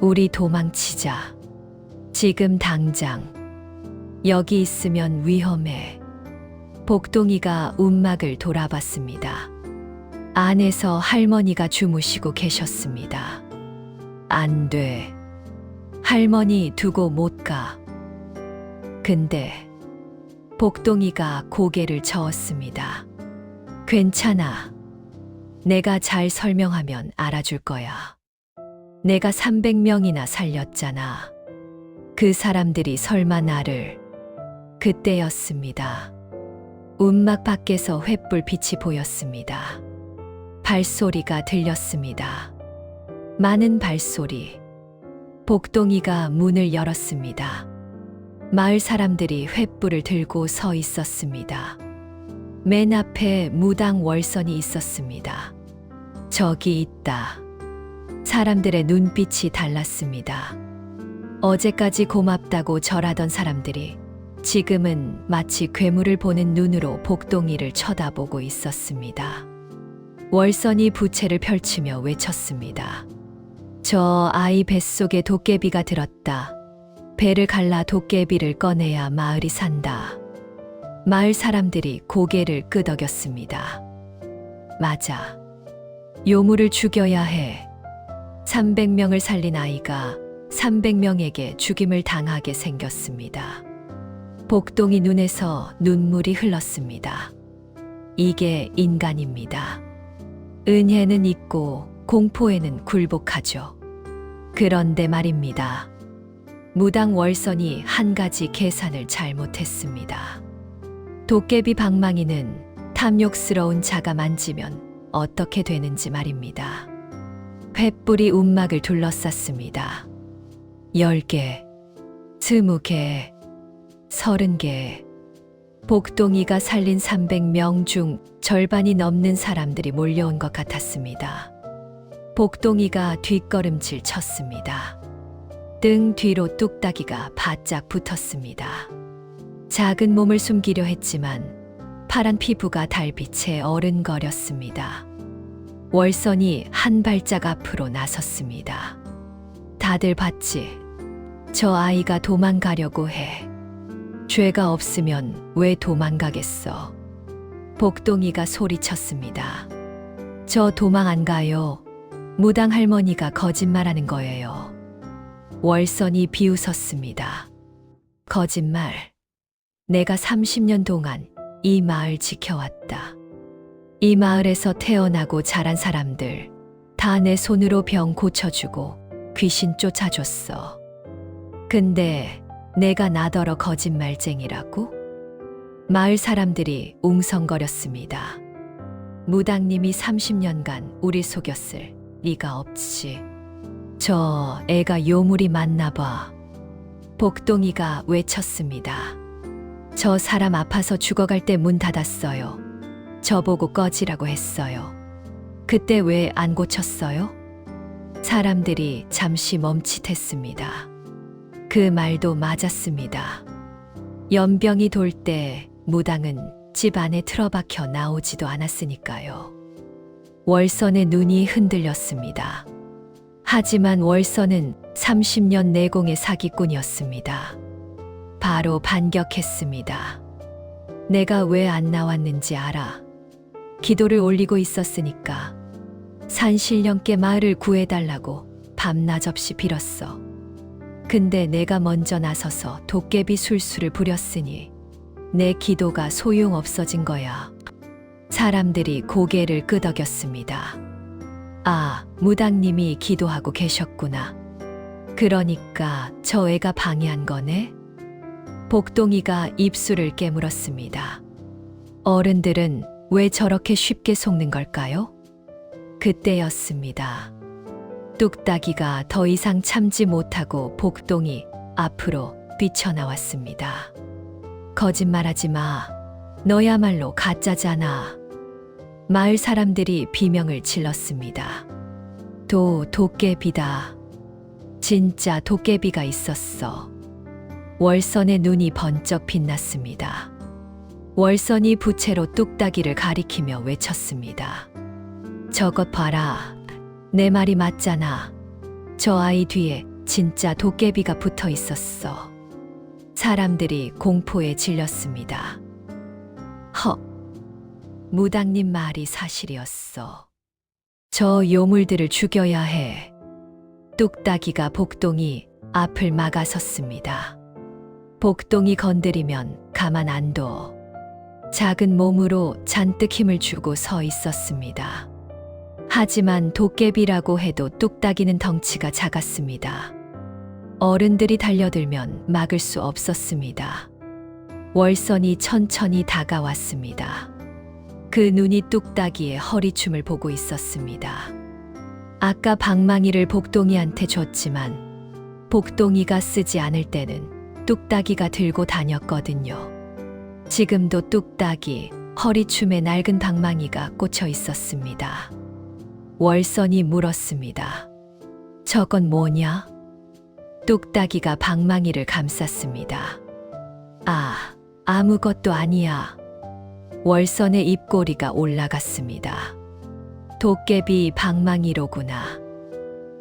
우리 도망치자. 지금 당장. 여기 있으면 위험해. 복동이가 움막을 돌아봤습니다. 안에서 할머니가 주무시고 계셨습니다. 안 돼. 할머니 두고 못 가. 근데 복동이가 고개를 저었습니다. 괜찮아. 내가 잘 설명하면 알아줄 거야. 내가 300명이나 살렸잖아. 그 사람들이 설마 나를. 그때였습니다. 움막 밖에서 횃불 빛이 보였습니다. 발소리가 들렸습니다. 많은 발소리. 복동이가 문을 열었습니다. 마을 사람들이 횃불을 들고 서 있었습니다. 맨 앞에 무당 월선이 있었습니다. 저기 있다. 사람들의 눈빛이 달랐습니다. 어제까지 고맙다고 절하던 사람들이 지금은 마치 괴물을 보는 눈으로 복동이를 쳐다보고 있었습니다. 월선이 부채를 펼치며 외쳤습니다. 저 아이 뱃속에 도깨비가 들었다. 배를 갈라 도깨비를 꺼내야 마을이 산다. 마을 사람들이 고개를 끄덕였습니다. 맞아. 요물을 죽여야 해. 300명을 살린 아이가 300명에게 죽임을 당하게 생겼습니다. 복동이 눈에서 눈물이 흘렀습니다. 이게 인간입니다. 은혜는 있고 공포에는 굴복하죠. 그런데 말입니다. 무당 월선이 한 가지 계산을 잘못했습니다. 도깨비 방망이는 탐욕스러운 자가 만지면 어떻게 되는지 말입니다. 횃불이 움막을 둘러쌌습니다. 10개, 20개, 30개. 복동이가 살린 300명 중 절반이 넘는 사람들이 몰려온 것 같았습니다. 복동이가 뒷걸음질 쳤습니다. 등 뒤로 뚝딱이가 바짝 붙었습니다. 작은 몸을 숨기려 했지만 파란 피부가 달빛에 어른거렸습니다. 월선이 한 발짝 앞으로 나섰습니다. 다들 봤지? 저 아이가 도망가려고 해. 죄가 없으면 왜 도망가겠어? 복동이가 소리쳤습니다. 저 도망 안 가요. 무당 할머니가 거짓말하는 거예요. 월선이 비웃었습니다. 거짓말. 내가 30년 동안 이 마을 지켜왔다. 이 마을에서 태어나고 자란 사람들 다 내 손으로 병 고쳐주고 귀신 쫓아줬어. 근데 내가 나더러 거짓말쟁이라고? 마을 사람들이 웅성거렸습니다. 무당님이 30년간 우리 속였을 리가 없지. 저 애가 요물이 맞나 봐. 복동이가 외쳤습니다. 저 사람 아파서 죽어갈 때 문 닫았어요. 저보고 꺼지라고 했어요. 그때 왜 안 고쳤어요? 사람들이 잠시 멈칫했습니다. 그 말도 맞았습니다. 연병이 돌 때 무당은 집 안에 틀어박혀 나오지도 않았으니까요. 월선의 눈이 흔들렸습니다. 하지만 월선은 30년 내공의 사기꾼이었습니다. 바로 반격했습니다. 내가 왜 안 나왔는지 알아. 기도를 올리고 있었으니까. 산신령께 마을을 구해달라고 밤낮 없이 빌었어. 근데 내가 먼저 나서서 도깨비 술수를 부렸으니 내 기도가 소용없어진 거야. 사람들이 고개를 끄덕였습니다. 아, 무당님이 기도하고 계셨구나. 그러니까 저 애가 방해한 거네? 복동이가 입술을 깨물었습니다. 어른들은 왜 저렇게 쉽게 속는 걸까요? 그때였습니다. 뚝딱이가 더 이상 참지 못하고 복동이 앞으로 뛰쳐나왔습니다. 거짓말하지 마. 너야말로 가짜잖아. 마을 사람들이 비명을 질렀습니다. 도깨비다. 진짜 도깨비가 있었어. 월선의 눈이 번쩍 빛났습니다. 월선이 부채로 뚝딱이를 가리키며 외쳤습니다. 저것 봐라. 내 말이 맞잖아. 저 아이 뒤에 진짜 도깨비가 붙어 있었어. 사람들이 공포에 질렸습니다. 헉, 무당님 말이 사실이었어. 저 요물들을 죽여야 해. 뚝딱이가 복동이 앞을 막아섰습니다. 복동이 건드리면 가만 안 둬. 작은 몸으로 잔뜩 힘을 주고 서 있었습니다. 하지만 도깨비라고 해도 뚝딱이는 덩치가 작았습니다. 어른들이 달려들면 막을 수 없었습니다. 월선이 천천히 다가왔습니다. 그 눈이 뚝딱이의 허리춤을 보고 있었습니다. 아까 방망이를 복동이한테 줬지만 복동이가 쓰지 않을 때는 뚝딱이가 들고 다녔거든요. 지금도 뚝딱이 허리춤에 낡은 방망이가 꽂혀 있었습니다. 월선이 물었습니다. 저건 뭐냐? 뚝딱이가 방망이를 감쌌습니다. 아, 아무것도 아니야. 월선의 입꼬리가 올라갔습니다. 도깨비 방망이로구나.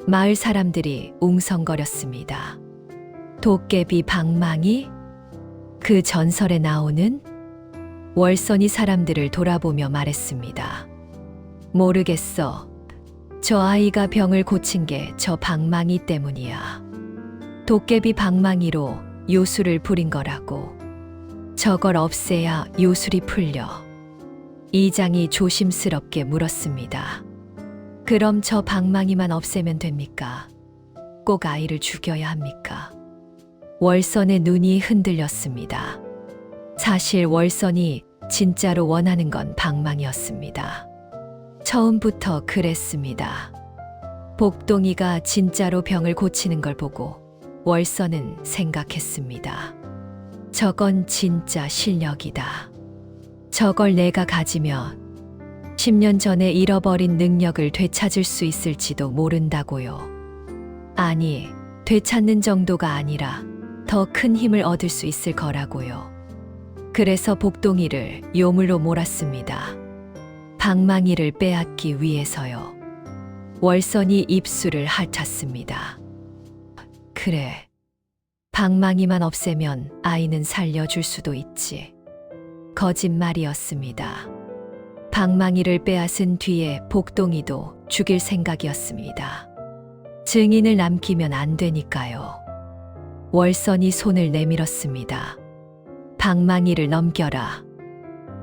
마을 사람들이 웅성거렸습니다. 도깨비 방망이? 그 전설에 나오는? 월선이 사람들을 돌아보며 말했습니다. 모르겠어. 저 아이가 병을 고친 게 저 방망이 때문이야. 도깨비 방망이로 요술을 부린 거라고. 저걸 없애야 요술이 풀려. 이장이 조심스럽게 물었습니다. 그럼 저 방망이만 없애면 됩니까? 꼭 아이를 죽여야 합니까? 월선의 눈이 흔들렸습니다. 사실 월선이 진짜로 원하는 건 방망이였습니다. 처음부터 그랬습니다. 복동이가 진짜로 병을 고치는 걸 보고 월선은 생각했습니다. 저건 진짜 실력이다. 저걸 내가 가지면 10년 전에 잃어버린 능력을 되찾을 수 있을지도 모른다고요. 아니, 되찾는 정도가 아니라 더 큰 힘을 얻을 수 있을 거라고요. 그래서 복동이를 요물로 몰았습니다. 방망이를 빼앗기 위해서요. 월선이 입술을 핥았습니다. 그래. 방망이만 없애면 아이는 살려줄 수도 있지. 거짓말이었습니다. 방망이를 빼앗은 뒤에 복동이도 죽일 생각이었습니다. 증인을 남기면 안 되니까요. 월선이 손을 내밀었습니다. 방망이를 넘겨라.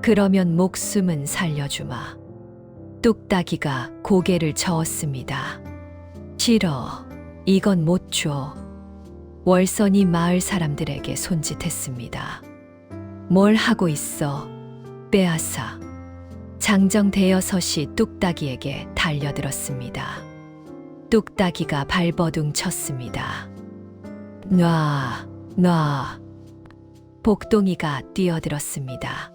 그러면 목숨은 살려주마. 뚝딱이가 고개를 저었습니다. 싫어. 이건 못 줘. 월선이 마을 사람들에게 손짓했습니다. 뭘 하고 있어? 빼앗아. 장정 대여섯이 뚝딱이에게 달려들었습니다. 뚝딱이가 발버둥 쳤습니다. 놔. 복동이가 뛰어들었습니다.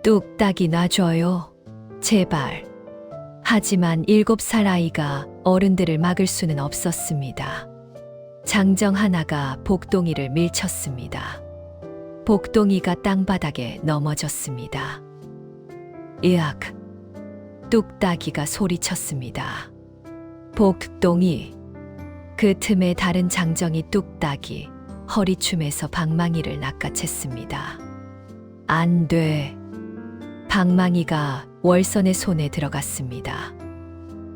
뚝딱이 놔줘요. 제발. 하지만 7살 아이가 어른들을 막을 수는 없었습니다. 장정 하나가 복동이를 밀쳤습니다. 복동이가 땅바닥에 넘어졌습니다. 으악! 뚝딱이가 소리쳤습니다. 복동이! 그 틈에 다른 장정이 뚝딱이 허리춤에서 방망이를 낚아챘습니다. 안 돼! 방망이가 월선의 손에 들어갔습니다.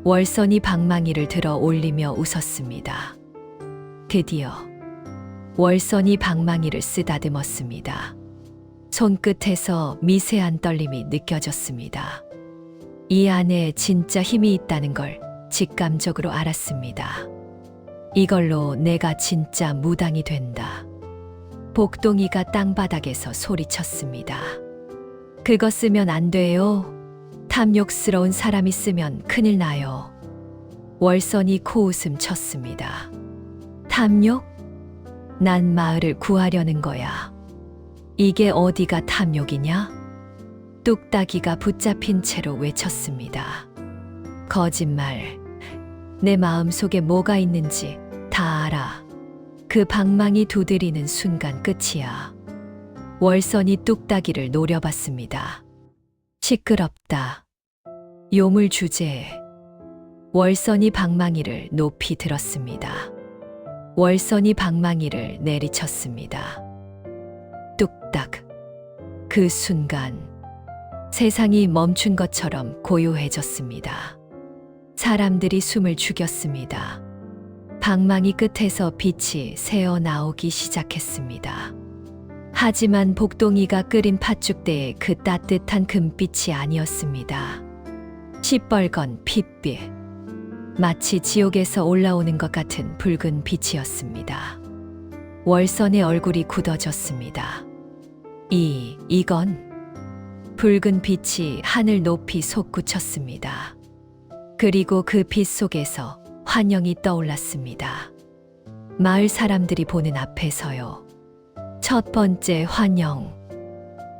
월선이 방망이를 들어 올리며 웃었습니다. 드디어 월선이 방망이를 쓰다듬었습니다. 손끝에서 미세한 떨림이 느껴졌습니다. 이 안에 진짜 힘이 있다는 걸 직감적으로 알았습니다. 이걸로 내가 진짜 무당이 된다. 복동이가 땅바닥에서 소리쳤습니다. 그거 쓰면 안 돼요. 탐욕스러운 사람이 쓰면 큰일 나요. 월선이 코웃음 쳤습니다. 탐욕? 난 마을을 구하려는 거야. 이게 어디가 탐욕이냐? 뚝딱이가 붙잡힌 채로 외쳤습니다. 거짓말. 내 마음속에 뭐가 있는지 다 알아. 그 방망이 두드리는 순간 끝이야. 월선이 뚝딱이를 노려봤습니다. 시끄럽다. 요물 주제에 월선이 방망이를 높이 들었습니다. 월선이 방망이를 내리쳤습니다. 뚝딱. 그 순간 세상이 멈춘 것처럼 고요해졌습니다. 사람들이 숨을 죽였습니다. 방망이 끝에서 빛이 새어 나오기 시작했습니다. 하지만 복동이가 끓인 팥죽대의 그 따뜻한 금빛이 아니었습니다. 시뻘건 핏빛. 마치 지옥에서 올라오는 것 같은 붉은 빛이었습니다. 월선의 얼굴이 굳어졌습니다. 이건 붉은 빛이 하늘 높이 솟구쳤습니다. 그리고 그 빛 속에서 환영이 떠올랐습니다. 마을 사람들이 보는 앞에서요. 첫 번째 환영.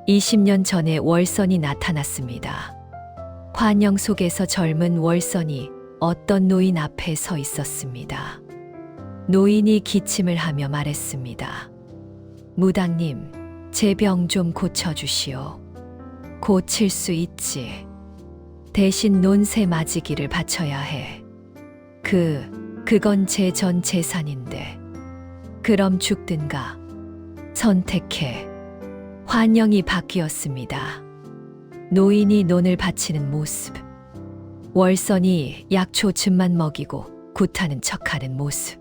20년 전에 월선이 나타났습니다. 환영 속에서 젊은 월선이 어떤 노인 앞에 서 있었습니다. 노인이 기침을 하며 말했습니다. 무당님, 제 병 좀 고쳐주시오. 고칠 수 있지. 대신 논새 맞이기를 바쳐야 해. 그건 제 전 재산인데. 그럼 죽든가. 선택해. 환영이 바뀌었습니다. 노인이 논을 바치는 모습. 월선이 약초즙만 먹이고 굿하는 척하는 모습.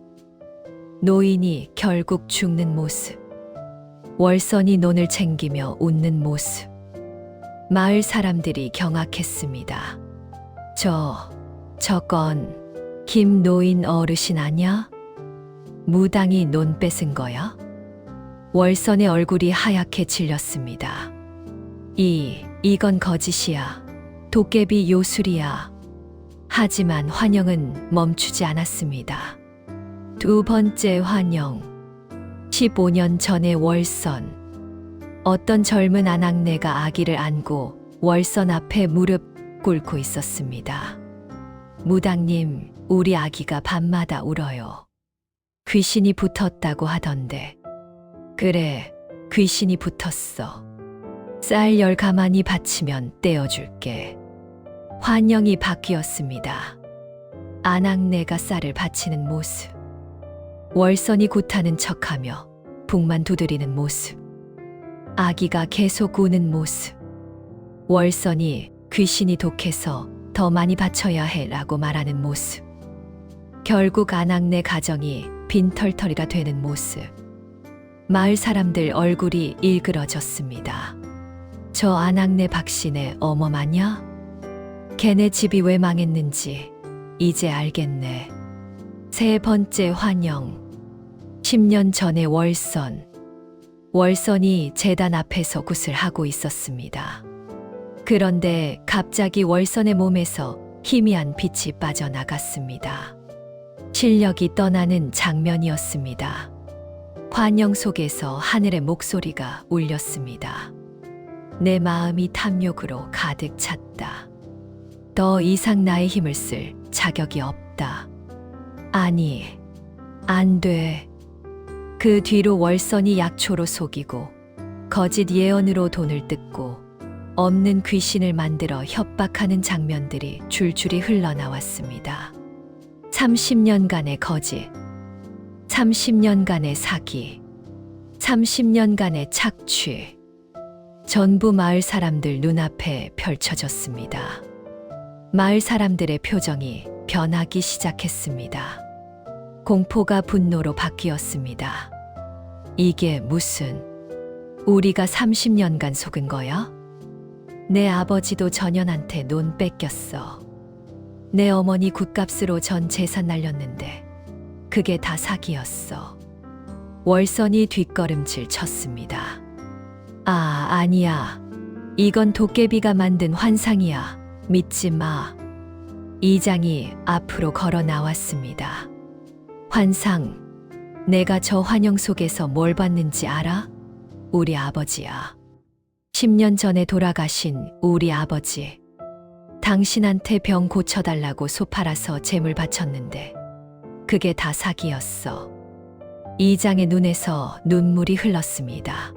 노인이 결국 죽는 모습. 월선이 논을 챙기며 웃는 모습. 마을 사람들이 경악했습니다. 저건 김노인 어르신 아냐? 무당이 논 뺏은 거야? 월선의 얼굴이 하얗게 질렸습니다. 이건 거짓이야. 도깨비 요술이야. 하지만 환영은 멈추지 않았습니다. 두 번째 환영. 15년 전의 월선. 어떤 젊은 아낙네가 아기를 안고 월선 앞에 무릎 꿇고 있었습니다. 무당님, 우리 아기가 밤마다 울어요. 귀신이 붙었다고 하던데. 그래, 귀신이 붙었어. 쌀 10가마니 바치면 떼어줄게. 환영이 바뀌었습니다. 아낙네가 쌀을 바치는 모습. 월선이 굿하는 척하며 북만 두드리는 모습. 아기가 계속 우는 모습. 월선이 귀신이 독해서 더 많이 바쳐야 해라고 말하는 모습. 결국 아낙네 가정이 빈털터리가 되는 모습. 마을 사람들 얼굴이 일그러졌습니다. 저 아낙네 박씨네 어머 마냐? 걔네 집이 왜 망했는지 이제 알겠네. 세 번째 환영. 10년 전의 월선. 월선이 제단 앞에서 굿을 하고 있었습니다. 그런데 갑자기 월선의 몸에서 희미한 빛이 빠져나갔습니다. 실력이 떠나는 장면이었습니다. 환영 속에서 하늘의 목소리가 울렸습니다. 내 마음이 탐욕으로 가득 찼다. 더 이상 나의 힘을 쓸 자격이 없다. 아니, 안 돼. 그 뒤로 월선이 약초로 속이고 거짓 예언으로 돈을 뜯고 없는 귀신을 만들어 협박하는 장면들이 줄줄이 흘러나왔습니다. 30년간의 거짓, 30년간의 사기, 30년간의 착취. 전부 마을 사람들 눈앞에 펼쳐졌습니다. 마을 사람들의 표정이 변하기 시작했습니다. 공포가 분노로 바뀌었습니다. 이게 무슨, 우리가 30년간 속은 거야? 내 아버지도 전현한테 논 뺏겼어. 내 어머니 굿값으로 전 재산 날렸는데 그게 다 사기였어. 월선이 뒷걸음질 쳤습니다. 아니야. 이건 도깨비가 만든 환상이야. 믿지 마. 이장이 앞으로 걸어 나왔습니다. 환상. 내가 저 환영 속에서 뭘 봤는지 알아? 우리 아버지야. 10년 전에 돌아가신 우리 아버지. 당신한테 병 고쳐달라고 소 팔아서 재물 바쳤는데 그게 다 사기였어. 이장의 눈에서 눈물이 흘렀습니다.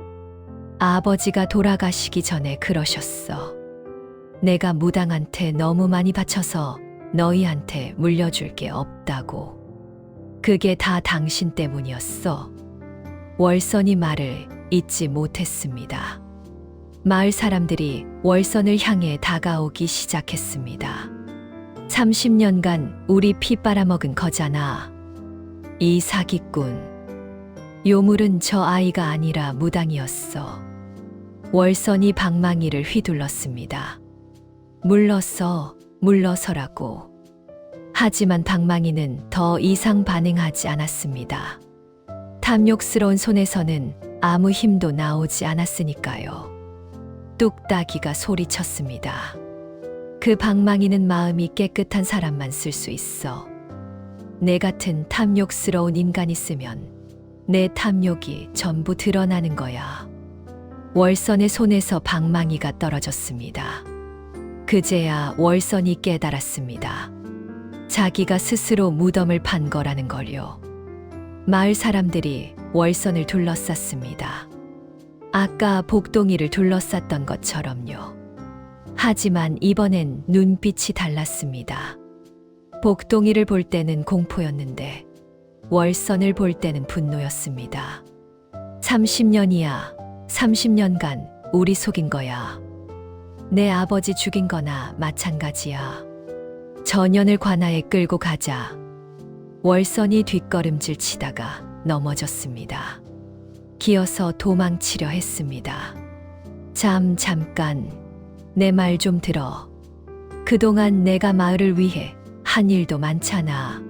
아버지가 돌아가시기 전에 그러셨어. 내가 무당한테 너무 많이 바쳐서 너희한테 물려줄 게 없다고. 그게 다 당신 때문이었어. 월선이 말을 잊지 못했습니다. 마을 사람들이 월선을 향해 다가오기 시작했습니다. 30년간 우리 피 빨아먹은 거잖아. 이 사기꾼. 요물은 저 아이가 아니라 무당이었어. 월선이 방망이를 휘둘렀습니다. 물러서라고. 하지만 방망이는 더 이상 반응하지 않았습니다. 탐욕스러운 손에서는 아무 힘도 나오지 않았으니까요. 뚝딱이가 소리쳤습니다. 그 방망이는 마음이 깨끗한 사람만 쓸 수 있어. 내 같은 탐욕스러운 인간이 쓰면 내 탐욕이 전부 드러나는 거야. 월선의 손에서 방망이가 떨어졌습니다. 그제야 월선이 깨달았습니다. 자기가 스스로 무덤을 판 거라는 걸요. 마을 사람들이 월선을 둘러쌌습니다. 아까 복동이를 둘러쌌던 것처럼요. 하지만 이번엔 눈빛이 달랐습니다. 복동이를 볼 때는 공포였는데 월선을 볼 때는 분노였습니다. 30년이야. 30년간 우리 속인 거야. 내 아버지 죽인 거나 마찬가지야. 전연을 관아에 끌고 가자. 월선이 뒷걸음질 치다가 넘어졌습니다. 기어서 도망치려 했습니다. 잠깐, 내 말 좀 들어. 그동안 내가 마을을 위해 한 일도 많잖아.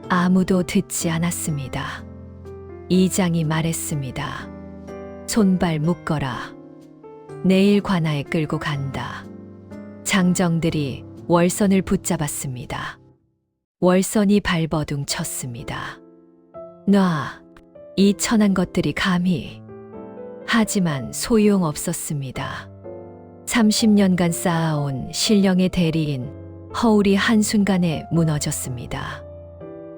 아무도 듣지 않았습니다. 이장이 말했습니다. 손발 묶어라. 내일 관아에 끌고 간다. 장정들이 월선을 붙잡았습니다. 월선이 발버둥 쳤습니다. 놔, 이 천한 것들이 감히. 하지만 소용없었습니다. 30년간 쌓아온 신령의 대리인 허울이 한순간에 무너졌습니다.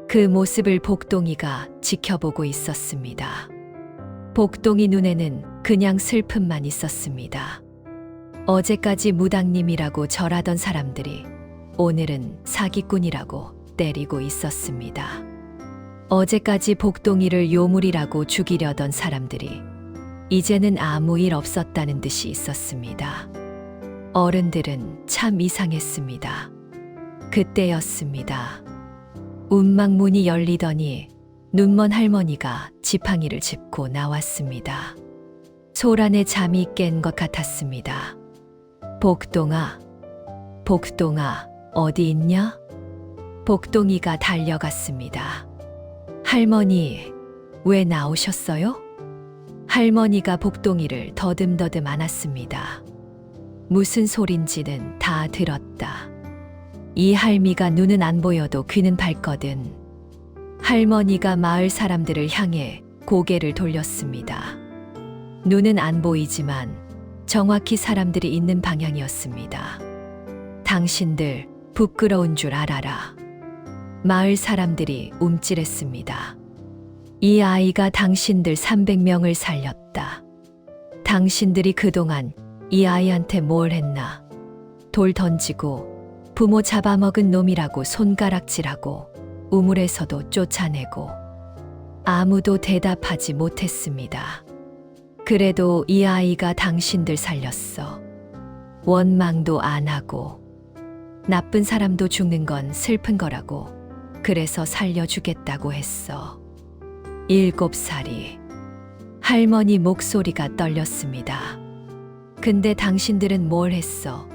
그 모습을 복동이가 지켜보고 있었습니다. 복동이 눈에는 그냥 슬픔만 있었습니다. 어제까지 무당님이라고 절하던 사람들이 오늘은 사기꾼이라고 때리고 있었습니다. 어제까지 복동이를 요물이라고 죽이려던 사람들이 이제는 아무 일 없었다는 듯이 있었습니다. 어른들은 참 이상했습니다. 그때였습니다. 운막문이 열리더니 눈먼 할머니가 지팡이를 짚고 나왔습니다. 소란에 잠이 깬 것 같았습니다. 복동아, 어디 있냐? 복동이가 달려갔습니다. 할머니, 왜 나오셨어요? 할머니가 복동이를 더듬더듬 안았습니다. 무슨 소린지는 다 들었다. 이 할미가 눈은 안 보여도 귀는 밝거든. 할머니가 마을 사람들을 향해 고개를 돌렸습니다. 눈은 안 보이지만 정확히 사람들이 있는 방향이었습니다. 당신들 부끄러운 줄 알아라. 마을 사람들이 움찔했습니다. 이 아이가 당신들 300명을 살렸다. 당신들이 그동안 이 아이한테 뭘 했나? 돌 던지고 부모 잡아먹은 놈이라고 손가락질하고 우물에서도 쫓아내고 아무도 대답하지 못했습니다. 그래도 이 아이가 당신들 살렸어. 원망도 안 하고 나쁜 사람도 죽는 건 슬픈 거라고 그래서 살려주겠다고 했어. 7살이. 할머니 목소리가 떨렸습니다. 근데 당신들은 뭘 했어?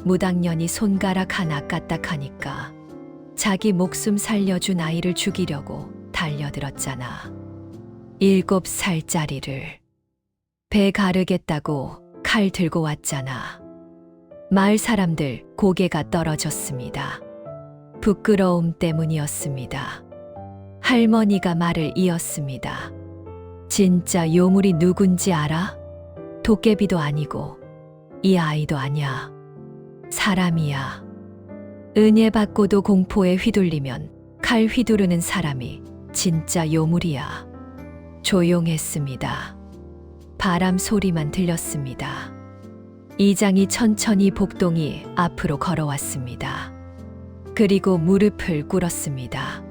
무당년이 손가락 하나 까딱하니까 자기 목숨 살려준 아이를 죽이려고 달려들었잖아. 7살짜리를. 배 가르겠다고 칼 들고 왔잖아. 마을 사람들 고개가 떨어졌습니다. 부끄러움 때문이었습니다. 할머니가 말을 이었습니다. 진짜 요물이 누군지 알아? 도깨비도 아니고 이 아이도 아니야. 사람이야. 은혜 받고도 공포에 휘둘리면 칼 휘두르는 사람이 진짜 요물이야. 조용했습니다. 바람 소리만 들렸습니다. 이장이 천천히 복동이 앞으로 걸어왔습니다. 그리고 무릎을 꿇었습니다.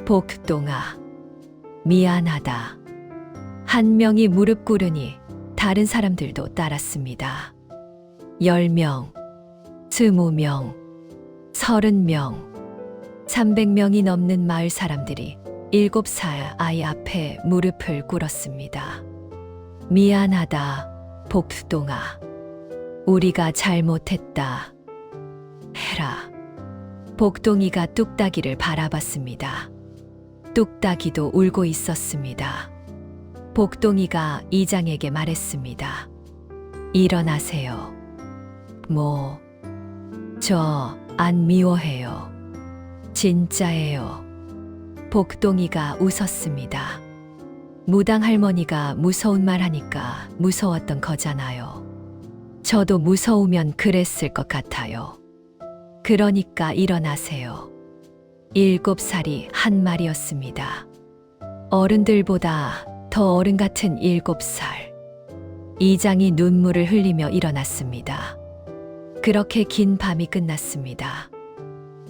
복동아, 미안하다. 한 명이 무릎 꿇으니 다른 사람들도 따랐습니다. 10명, 20명, 30명, 300명이 넘는 마을 사람들이 7살 아이 앞에 무릎을 꿇었습니다. 미안하다, 복동아. 우리가 잘못했다. 해라. 복동이가 뚝딱이를 바라봤습니다. 뚝딱이도 울고 있었습니다. 복동이가 이장에게 말했습니다. 일어나세요. 저 안 미워해요. 진짜예요. 복동이가 웃었습니다. 무당 할머니가 무서운 말 하니까 무서웠던 거잖아요. 저도 무서우면 그랬을 것 같아요. 그러니까 일어나세요. 7살이 한 말이었습니다. 어른들보다 더 어른 같은 7살. 이장이 눈물을 흘리며 일어났습니다. 그렇게 긴 밤이 끝났습니다.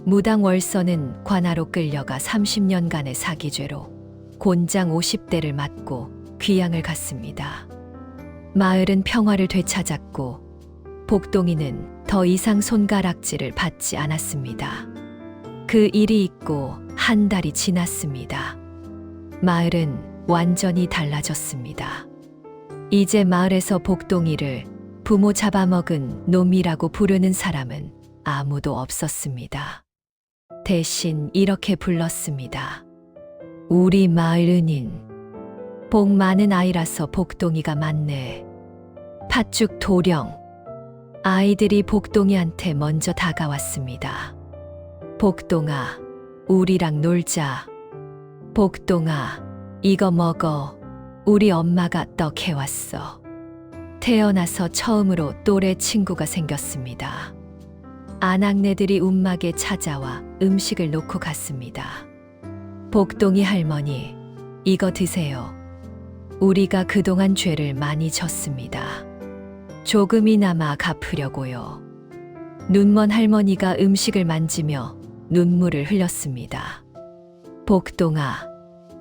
무당 월서는 관아로 끌려가 30년간의 사기죄로 곤장 50대를 맞고 귀양을 갔습니다. 마을은 평화를 되찾았고 복동이는 더 이상 손가락질을 받지 않았습니다. 그 일이 있고 한 달이 지났습니다. 마을은 완전히 달라졌습니다. 이제 마을에서 복동이를 부모 잡아먹은 놈이라고 부르는 사람은 아무도 없었습니다. 대신 이렇게 불렀습니다. 우리 마을 은인. 복 많은 아이라서 복동이가 많네. 팥죽 도령. 아이들이 복동이한테 먼저 다가왔습니다. 복동아, 우리랑 놀자. 복동아, 이거 먹어. 우리 엄마가 떡 해왔어. 태어나서 처음으로 또래 친구가 생겼습니다. 아낙네들이 움막에 찾아와 음식을 놓고 갔습니다. 복동이 할머니, 이거 드세요. 우리가 그동안 죄를 많이 졌습니다. 조금이나마 갚으려고요. 눈먼 할머니가 음식을 만지며 눈물을 흘렸습니다. 복동아,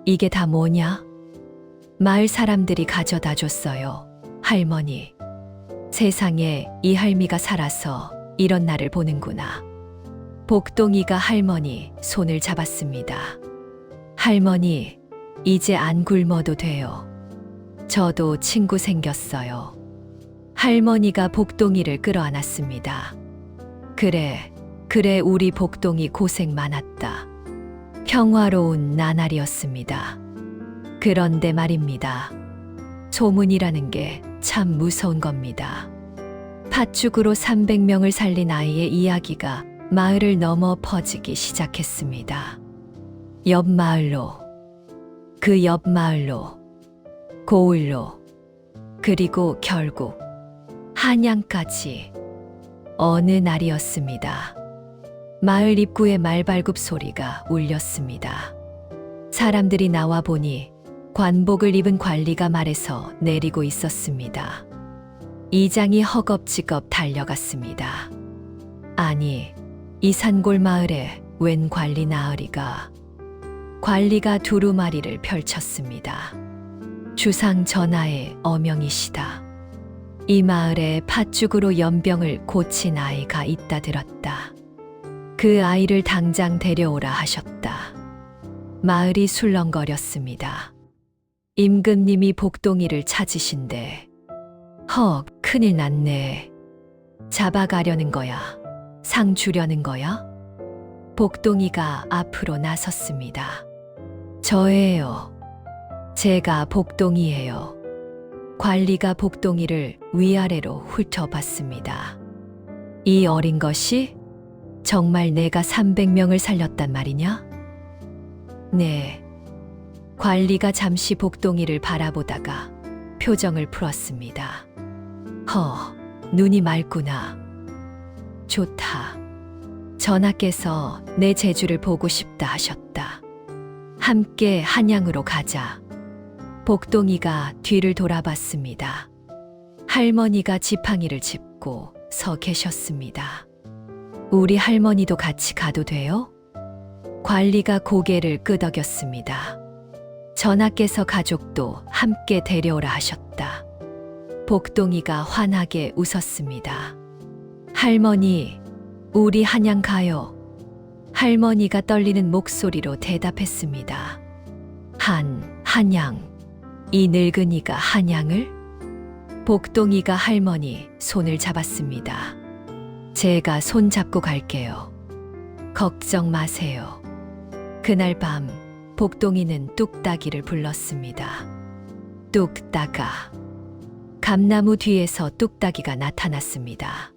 이게 다 뭐냐? 마을 사람들이 가져다 줬어요. 할머니, 세상에 이 할미가 살아서 이런 날을 보는구나. 복동이가 할머니 손을 잡았습니다. 할머니, 이제 안 굶어도 돼요. 저도 친구 생겼어요. 할머니가 복동이를 끌어안았습니다. 그래, 우리 복동이 고생 많았다. 평화로운 나날이었습니다. 그런데 말입니다. 소문이라는 게 참 무서운 겁니다. 팥죽으로 300명을 살린 아이의 이야기가 마을을 넘어 퍼지기 시작했습니다. 옆 마을로, 그 옆 마을로, 고을로, 그리고 결국 한양까지. 어느 날이었습니다. 마을 입구에 말발굽 소리가 울렸습니다. 사람들이 나와 보니 관복을 입은 관리가 말에서 내리고 있었습니다. 이장이 허겁지겁 달려갔습니다. 아니, 이 산골 마을에 웬 관리 나으리가. 관리가 두루마리를 펼쳤습니다. 주상 전하의 어명이시다. 이 마을에 팥죽으로 연병을 고친 아이가 있다 들었다. 그 아이를 당장 데려오라 하셨다. 마을이 술렁거렸습니다. 임금님이 복동이를 찾으신대. 헉, 큰일 났네. 잡아가려는 거야? 상 주려는 거야? 복동이가 앞으로 나섰습니다. 저예요. 제가 복동이에요. 관리가 복동이를 위아래로 훑어봤습니다. 이 어린 것이 정말 내가 300명을 살렸단 말이냐? 네. 관리가 잠시 복동이를 바라보다가 표정을 풀었습니다. 눈이 맑구나. 좋다. 전하께서 내 제주를 보고 싶다 하셨다. 함께 한양으로 가자. 복동이가 뒤를 돌아봤습니다. 할머니가 지팡이를 짚고 서 계셨습니다. 우리 할머니도 같이 가도 돼요? 관리가 고개를 끄덕였습니다. 전하께서 가족도 함께 데려오라 하셨다. 복동이가 환하게 웃었습니다. 할머니, 우리 한양 가요. 할머니가 떨리는 목소리로 대답했습니다. 한양. 이 늙은이가 한양을? 복동이가 할머니 손을 잡았습니다. 제가 손 잡고 갈게요. 걱정 마세요. 그날 밤 복동이는 뚝딱이를 불렀습니다. 뚝딱아. 감나무 뒤에서 뚝딱이가 나타났습니다.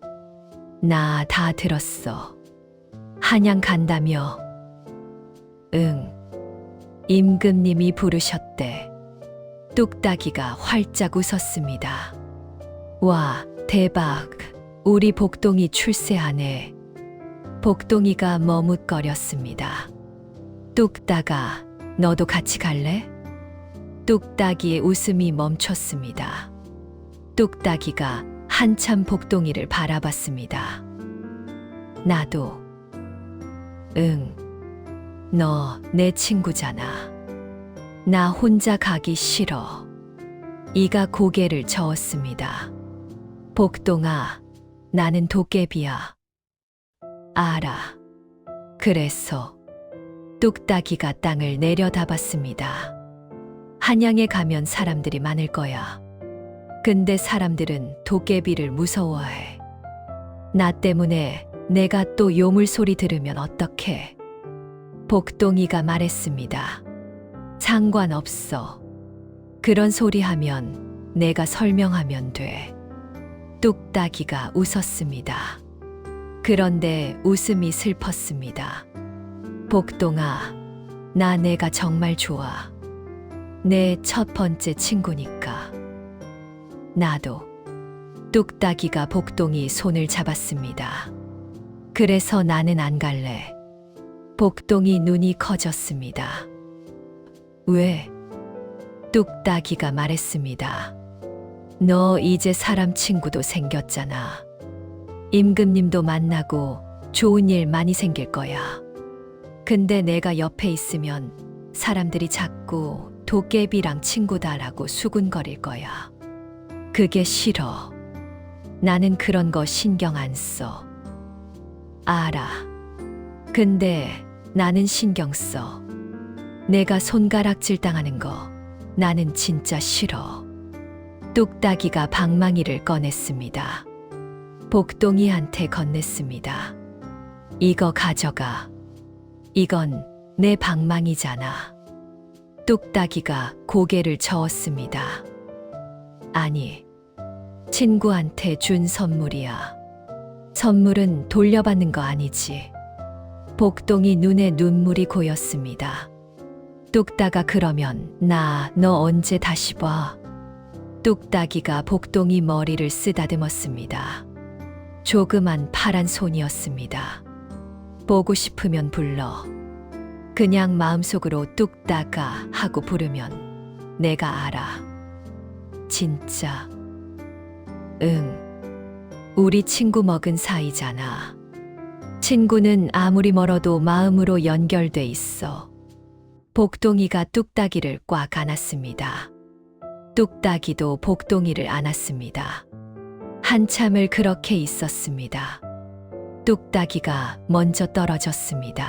나 다 들었어. 한양 간다며? 응. 임금님이 부르셨대. 뚝딱이가 활짝 웃었습니다. 와, 대박. 우리 복동이 출세하네. 복동이가 머뭇거렸습니다. 뚝딱아, 너도 같이 갈래? 뚝딱이의 웃음이 멈췄습니다. 뚝딱이가 한참 복동이를 바라봤습니다. 나도. 응. 너 내 친구잖아. 나 혼자 가기 싫어. 이가 고개를 저었습니다. 복동아, 나는 도깨비야. 알아. 그래서 뚝딱이가 땅을 내려다봤습니다. 한양에 가면 사람들이 많을 거야. 근데 사람들은 도깨비를 무서워해. 나 때문에 내가 또 요물 소리 들으면 어떡해? 복동이가 말했습니다. 상관없어. 그런 소리 하면 내가 설명하면 돼. 뚝딱이가 웃었습니다. 그런데 웃음이 슬펐습니다. 복동아, 내가 정말 좋아. 내 첫 번째 친구니까. 나도. 뚝딱이가 복동이 손을 잡았습니다. 그래서 나는 안 갈래. 복동이 눈이 커졌습니다. 왜? 뚝딱이가 말했습니다. 너 이제 사람 친구도 생겼잖아. 임금님도 만나고 좋은 일 많이 생길 거야. 근데 내가 옆에 있으면 사람들이 자꾸 도깨비랑 친구다라고 수군거릴 거야. 그게 싫어. 나는 그런 거 신경 안 써. 알아. 근데 나는 신경 써. 내가 손가락질 당하는 거 나는 진짜 싫어. 뚝딱이가 방망이를 꺼냈습니다. 복동이한테 건넸습니다. 이거 가져가. 이건 내 방망이잖아. 뚝딱이가 고개를 저었습니다. 아니, 친구한테 준 선물이야. 선물은 돌려받는 거 아니지. 복동이 눈에 눈물이 고였습니다. 뚝딱아, 그러면 너 언제 다시 봐? 뚝딱이가 복동이 머리를 쓰다듬었습니다. 조그만 파란 손이었습니다. 보고 싶으면 불러. 그냥 마음속으로 뚝딱아 하고 부르면 내가 알아. 진짜. 응. 우리 친구 먹은 사이잖아. 친구는 아무리 멀어도 마음으로 연결돼 있어. 복동이가 뚝딱이를 꽉 안았습니다. 뚝딱이도 복동이를 안았습니다. 한참을 그렇게 있었습니다. 뚝딱이가 먼저 떨어졌습니다.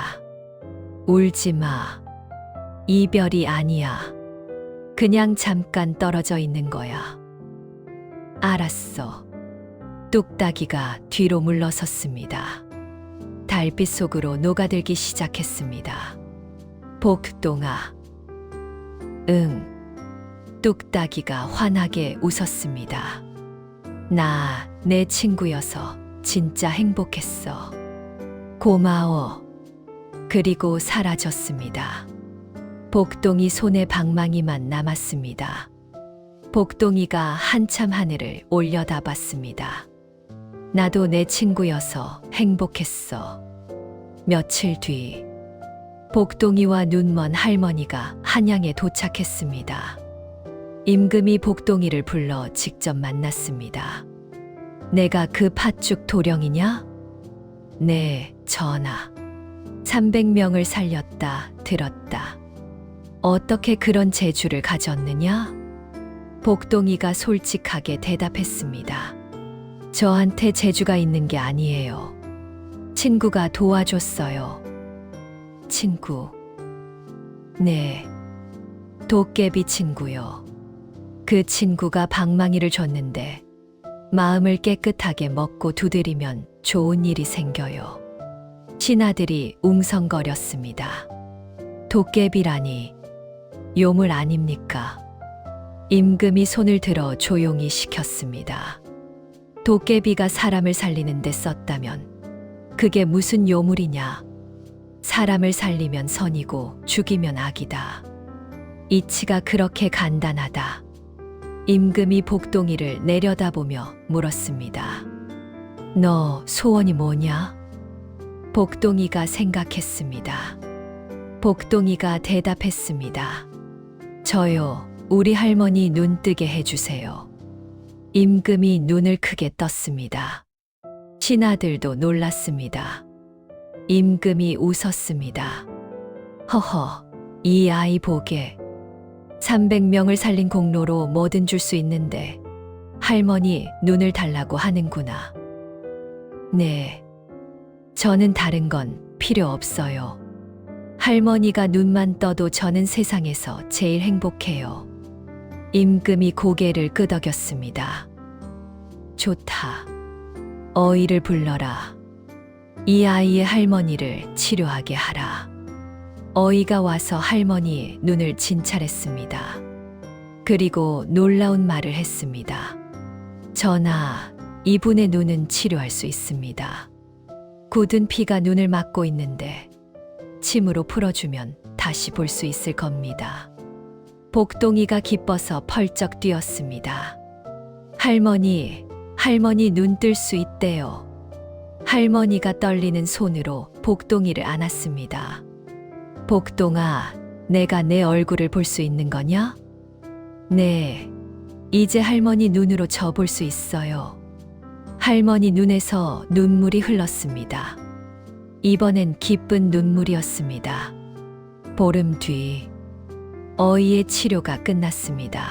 울지 마. 이별이 아니야. 그냥 잠깐 떨어져 있는 거야. 알았어. 뚝딱이가 뒤로 물러섰습니다. 달빛 속으로 녹아들기 시작했습니다. 복동아. 응. 뚝딱이가 환하게 웃었습니다. 내 친구여서 진짜 행복했어. 고마워. 그리고 사라졌습니다. 복동이 손에 방망이만 남았습니다. 복동이가 한참 하늘을 올려다봤습니다. 나도 내 친구여서 행복했어. 며칠 뒤, 복동이와 눈먼 할머니가 한양에 도착했습니다. 임금이 복동이를 불러 직접 만났습니다. 내가 그 팥죽 도령이냐? 네, 전하. 300명을 살렸다, 들었다. 어떻게 그런 재주를 가졌느냐? 복동이가 솔직하게 대답했습니다. 저한테 재주가 있는 게 아니에요. 친구가 도와줬어요. 친구. 네. 도깨비 친구요. 그 친구가 방망이를 줬는데 마음을 깨끗하게 먹고 두드리면 좋은 일이 생겨요. 신하들이 웅성거렸습니다. 도깨비라니 요물 아닙니까? 임금이 손을 들어 조용히 시켰습니다. 도깨비가 사람을 살리는 데 썼다면 그게 무슨 요물이냐? 사람을 살리면 선이고 죽이면 악이다. 이치가 그렇게 간단하다. 임금이 복동이를 내려다보며 물었습니다. 너 소원이 뭐냐? 복동이가 생각했습니다. 복동이가 대답했습니다. 저요, 우리 할머니 눈 뜨게 해주세요. 임금이 눈을 크게 떴습니다. 신하들도 놀랐습니다. 임금이 웃었습니다. 허허, 이 아이 보게. 300명을 살린 공로로 뭐든 줄 수 있는데 할머니 눈을 달라고 하는구나. 네, 저는 다른 건 필요 없어요. 할머니가 눈만 떠도 저는 세상에서 제일 행복해요. 임금이 고개를 끄덕였습니다. 좋다. 어이를 불러라. 이 아이의 할머니를 치료하게 하라. 어이가 와서 할머니의 눈을 진찰했습니다. 그리고 놀라운 말을 했습니다. 전하, 이분의 눈은 치료할 수 있습니다. 굳은 피가 눈을 막고 있는데 침으로 풀어주면 다시 볼 수 있을 겁니다. 복동이가 기뻐서 펄쩍 뛰었습니다. 할머니 눈 뜰 수 있대요. 할머니가 떨리는 손으로 복동이를 안았습니다. 복동아, 내가 내 얼굴을 볼 수 있는 거냐? 네, 이제 할머니 눈으로 저 볼 수 있어요. 할머니 눈에서 눈물이 흘렀습니다. 이번엔 기쁜 눈물이었습니다. 보름 뒤, 어이의 치료가 끝났습니다.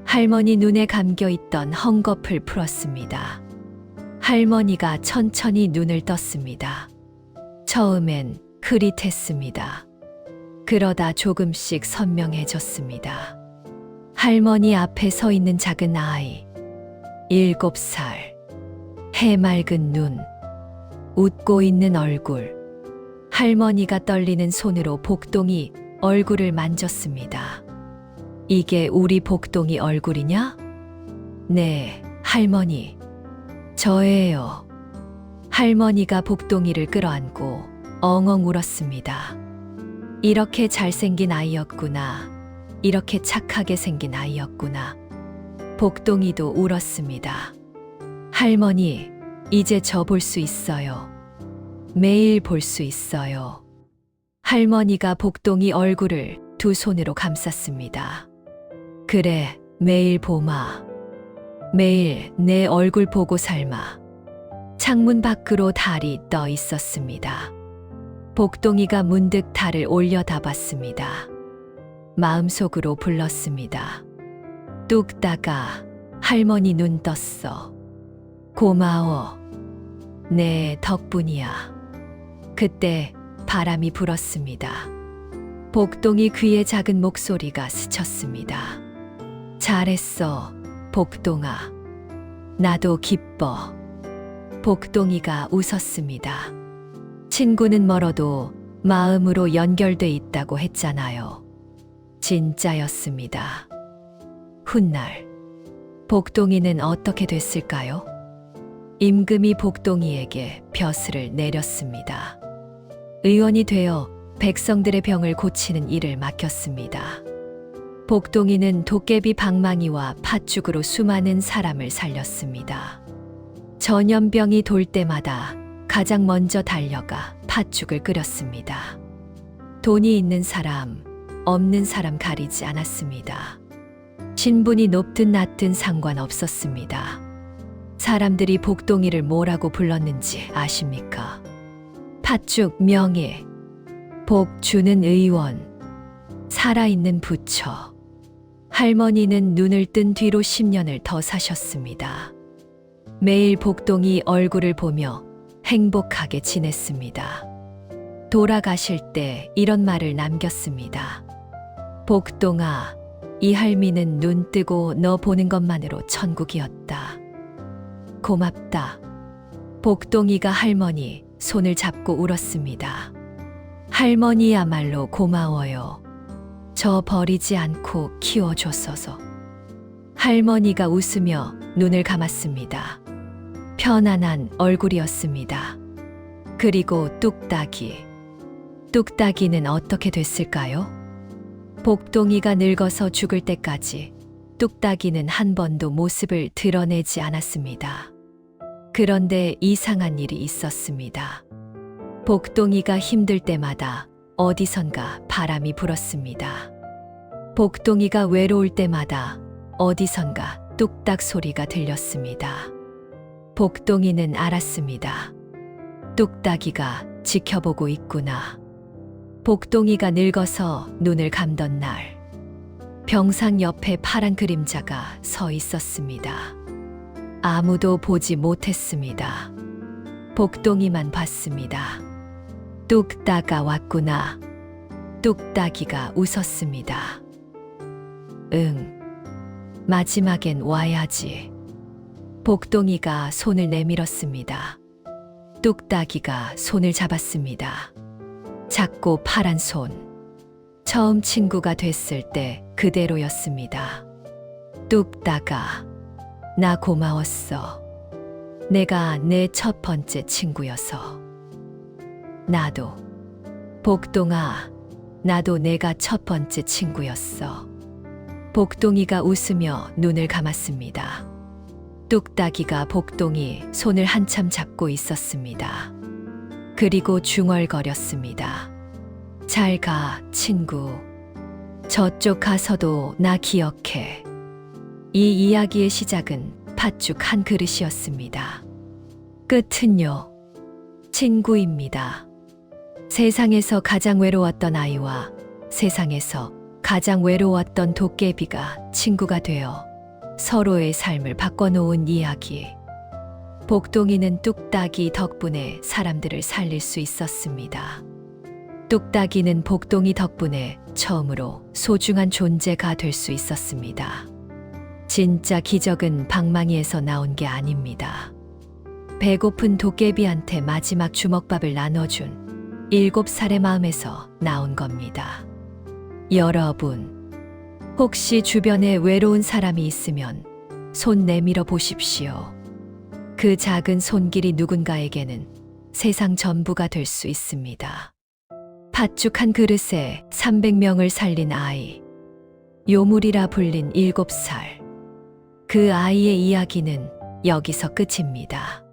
할머니 눈에 감겨 있던 헝겊을 풀었습니다. 할머니가 천천히 눈을 떴습니다. 처음엔 흐릿했습니다. 그러다 조금씩 선명해졌습니다. 할머니 앞에 서 있는 작은 아이, 7살, 해맑은 눈, 웃고 있는 얼굴. 할머니가 떨리는 손으로 복동이 얼굴을 만졌습니다. 이게 우리 복동이 얼굴이냐? 네, 할머니. 저예요. 할머니가 복동이를 끌어안고 엉엉 울었습니다. 이렇게 잘생긴 아이였구나. 이렇게 착하게 생긴 아이였구나. 복동이도 울었습니다. 할머니, 이제 저 볼 수 있어요. 매일 볼 수 있어요. 할머니가 복동이 얼굴을 두 손으로 감쌌습니다. 그래, 매일 보마. 매일 내 얼굴 보고 삶아. 창문 밖으로 달이 떠 있었습니다. 복동이가 문득 달을 올려다봤습니다. 마음속으로 불렀습니다. 뚝딱아, 할머니 눈 떴어. 고마워. 내 덕분이야. 그때 바람이 불었습니다. 복동이 귀에 작은 목소리가 스쳤습니다. 잘했어, 복동아. 나도 기뻐. 복동이가 웃었습니다. 친구는 멀어도 마음으로 연결돼 있다고 했잖아요. 진짜였습니다. 훗날, 복동이는 어떻게 됐을까요? 임금이 복동이에게 벼슬을 내렸습니다. 의원이 되어 백성들의 병을 고치는 일을 맡겼습니다. 복동이는 도깨비 방망이와 팥죽으로 수많은 사람을 살렸습니다. 전염병이 돌 때마다 가장 먼저 달려가 팥죽을 끓였습니다. 돈이 있는 사람, 없는 사람 가리지 않았습니다. 신분이 높든 낮든 상관없었습니다. 사람들이 복동이를 뭐라고 불렀는지 아십니까? 팥죽 명예, 복 주는 의원, 살아있는 부처. 할머니는 눈을 뜬 뒤로 10년을 더 사셨습니다. 매일 복동이 얼굴을 보며 행복하게 지냈습니다. 돌아가실 때 이런 말을 남겼습니다. 복동아, 이 할미는 눈 뜨고 너 보는 것만으로 천국이었다. 고맙다. 복동이가 할머니 손을 잡고 울었습니다. 할머니야말로 고마워요. 저 버리지 않고 키워줬어서. 할머니가 웃으며 눈을 감았습니다. 편안한 얼굴이었습니다. 그리고 뚝딱이. 뚝딱이는 어떻게 됐을까요? 복동이가 늙어서 죽을 때까지 뚝딱이는 한 번도 모습을 드러내지 않았습니다. 그런데 이상한 일이 있었습니다. 복동이가 힘들 때마다 어디선가 바람이 불었습니다. 복동이가 외로울 때마다 어디선가 뚝딱 소리가 들렸습니다. 복동이는 알았습니다. 뚝딱이가 지켜보고 있구나. 복동이가 늙어서 눈을 감던 날, 병상 옆에 파란 그림자가 서 있었습니다. 아무도 보지 못했습니다. 복동이만 봤습니다. 뚝딱아 왔구나. 뚝딱이가 웃었습니다. 응, 마지막엔 와야지. 복동이가 손을 내밀었습니다. 뚝딱이가 손을 잡았습니다. 작고 파란 손. 처음 친구가 됐을 때 그대로였습니다. 뚝딱아, 나 고마웠어. 내가 내 첫 번째 친구여서. 나도. 복동아, 나도 내가 첫 번째 친구였어. 복동이가 웃으며 눈을 감았습니다. 뚝딱이가 복동이 손을 한참 잡고 있었습니다. 그리고 중얼거렸습니다. 잘 가, 친구. 저쪽 가서도 나 기억해. 이 이야기의 시작은 팥죽 한 그릇이었습니다. 끝은요, 친구입니다. 세상에서 가장 외로웠던 아이와 세상에서 가장 외로웠던 도깨비가 친구가 되어 서로의 삶을 바꿔놓은 이야기. 복동이는 뚝딱이 덕분에 사람들을 살릴 수 있었습니다. 뚝딱이는 복동이 덕분에 처음으로 소중한 존재가 될 수 있었습니다. 진짜 기적은 방망이에서 나온 게 아닙니다. 배고픈 도깨비한테 마지막 주먹밥을 나눠준 7살의 마음에서 나온 겁니다. 여러분, 혹시 주변에 외로운 사람이 있으면 손 내밀어 보십시오. 그 작은 손길이 누군가에게는 세상 전부가 될 수 있습니다. 팥죽 한 그릇에 300명을 살린 아이. 요물이라 불린 7살. 그 아이의 이야기는 여기서 끝입니다.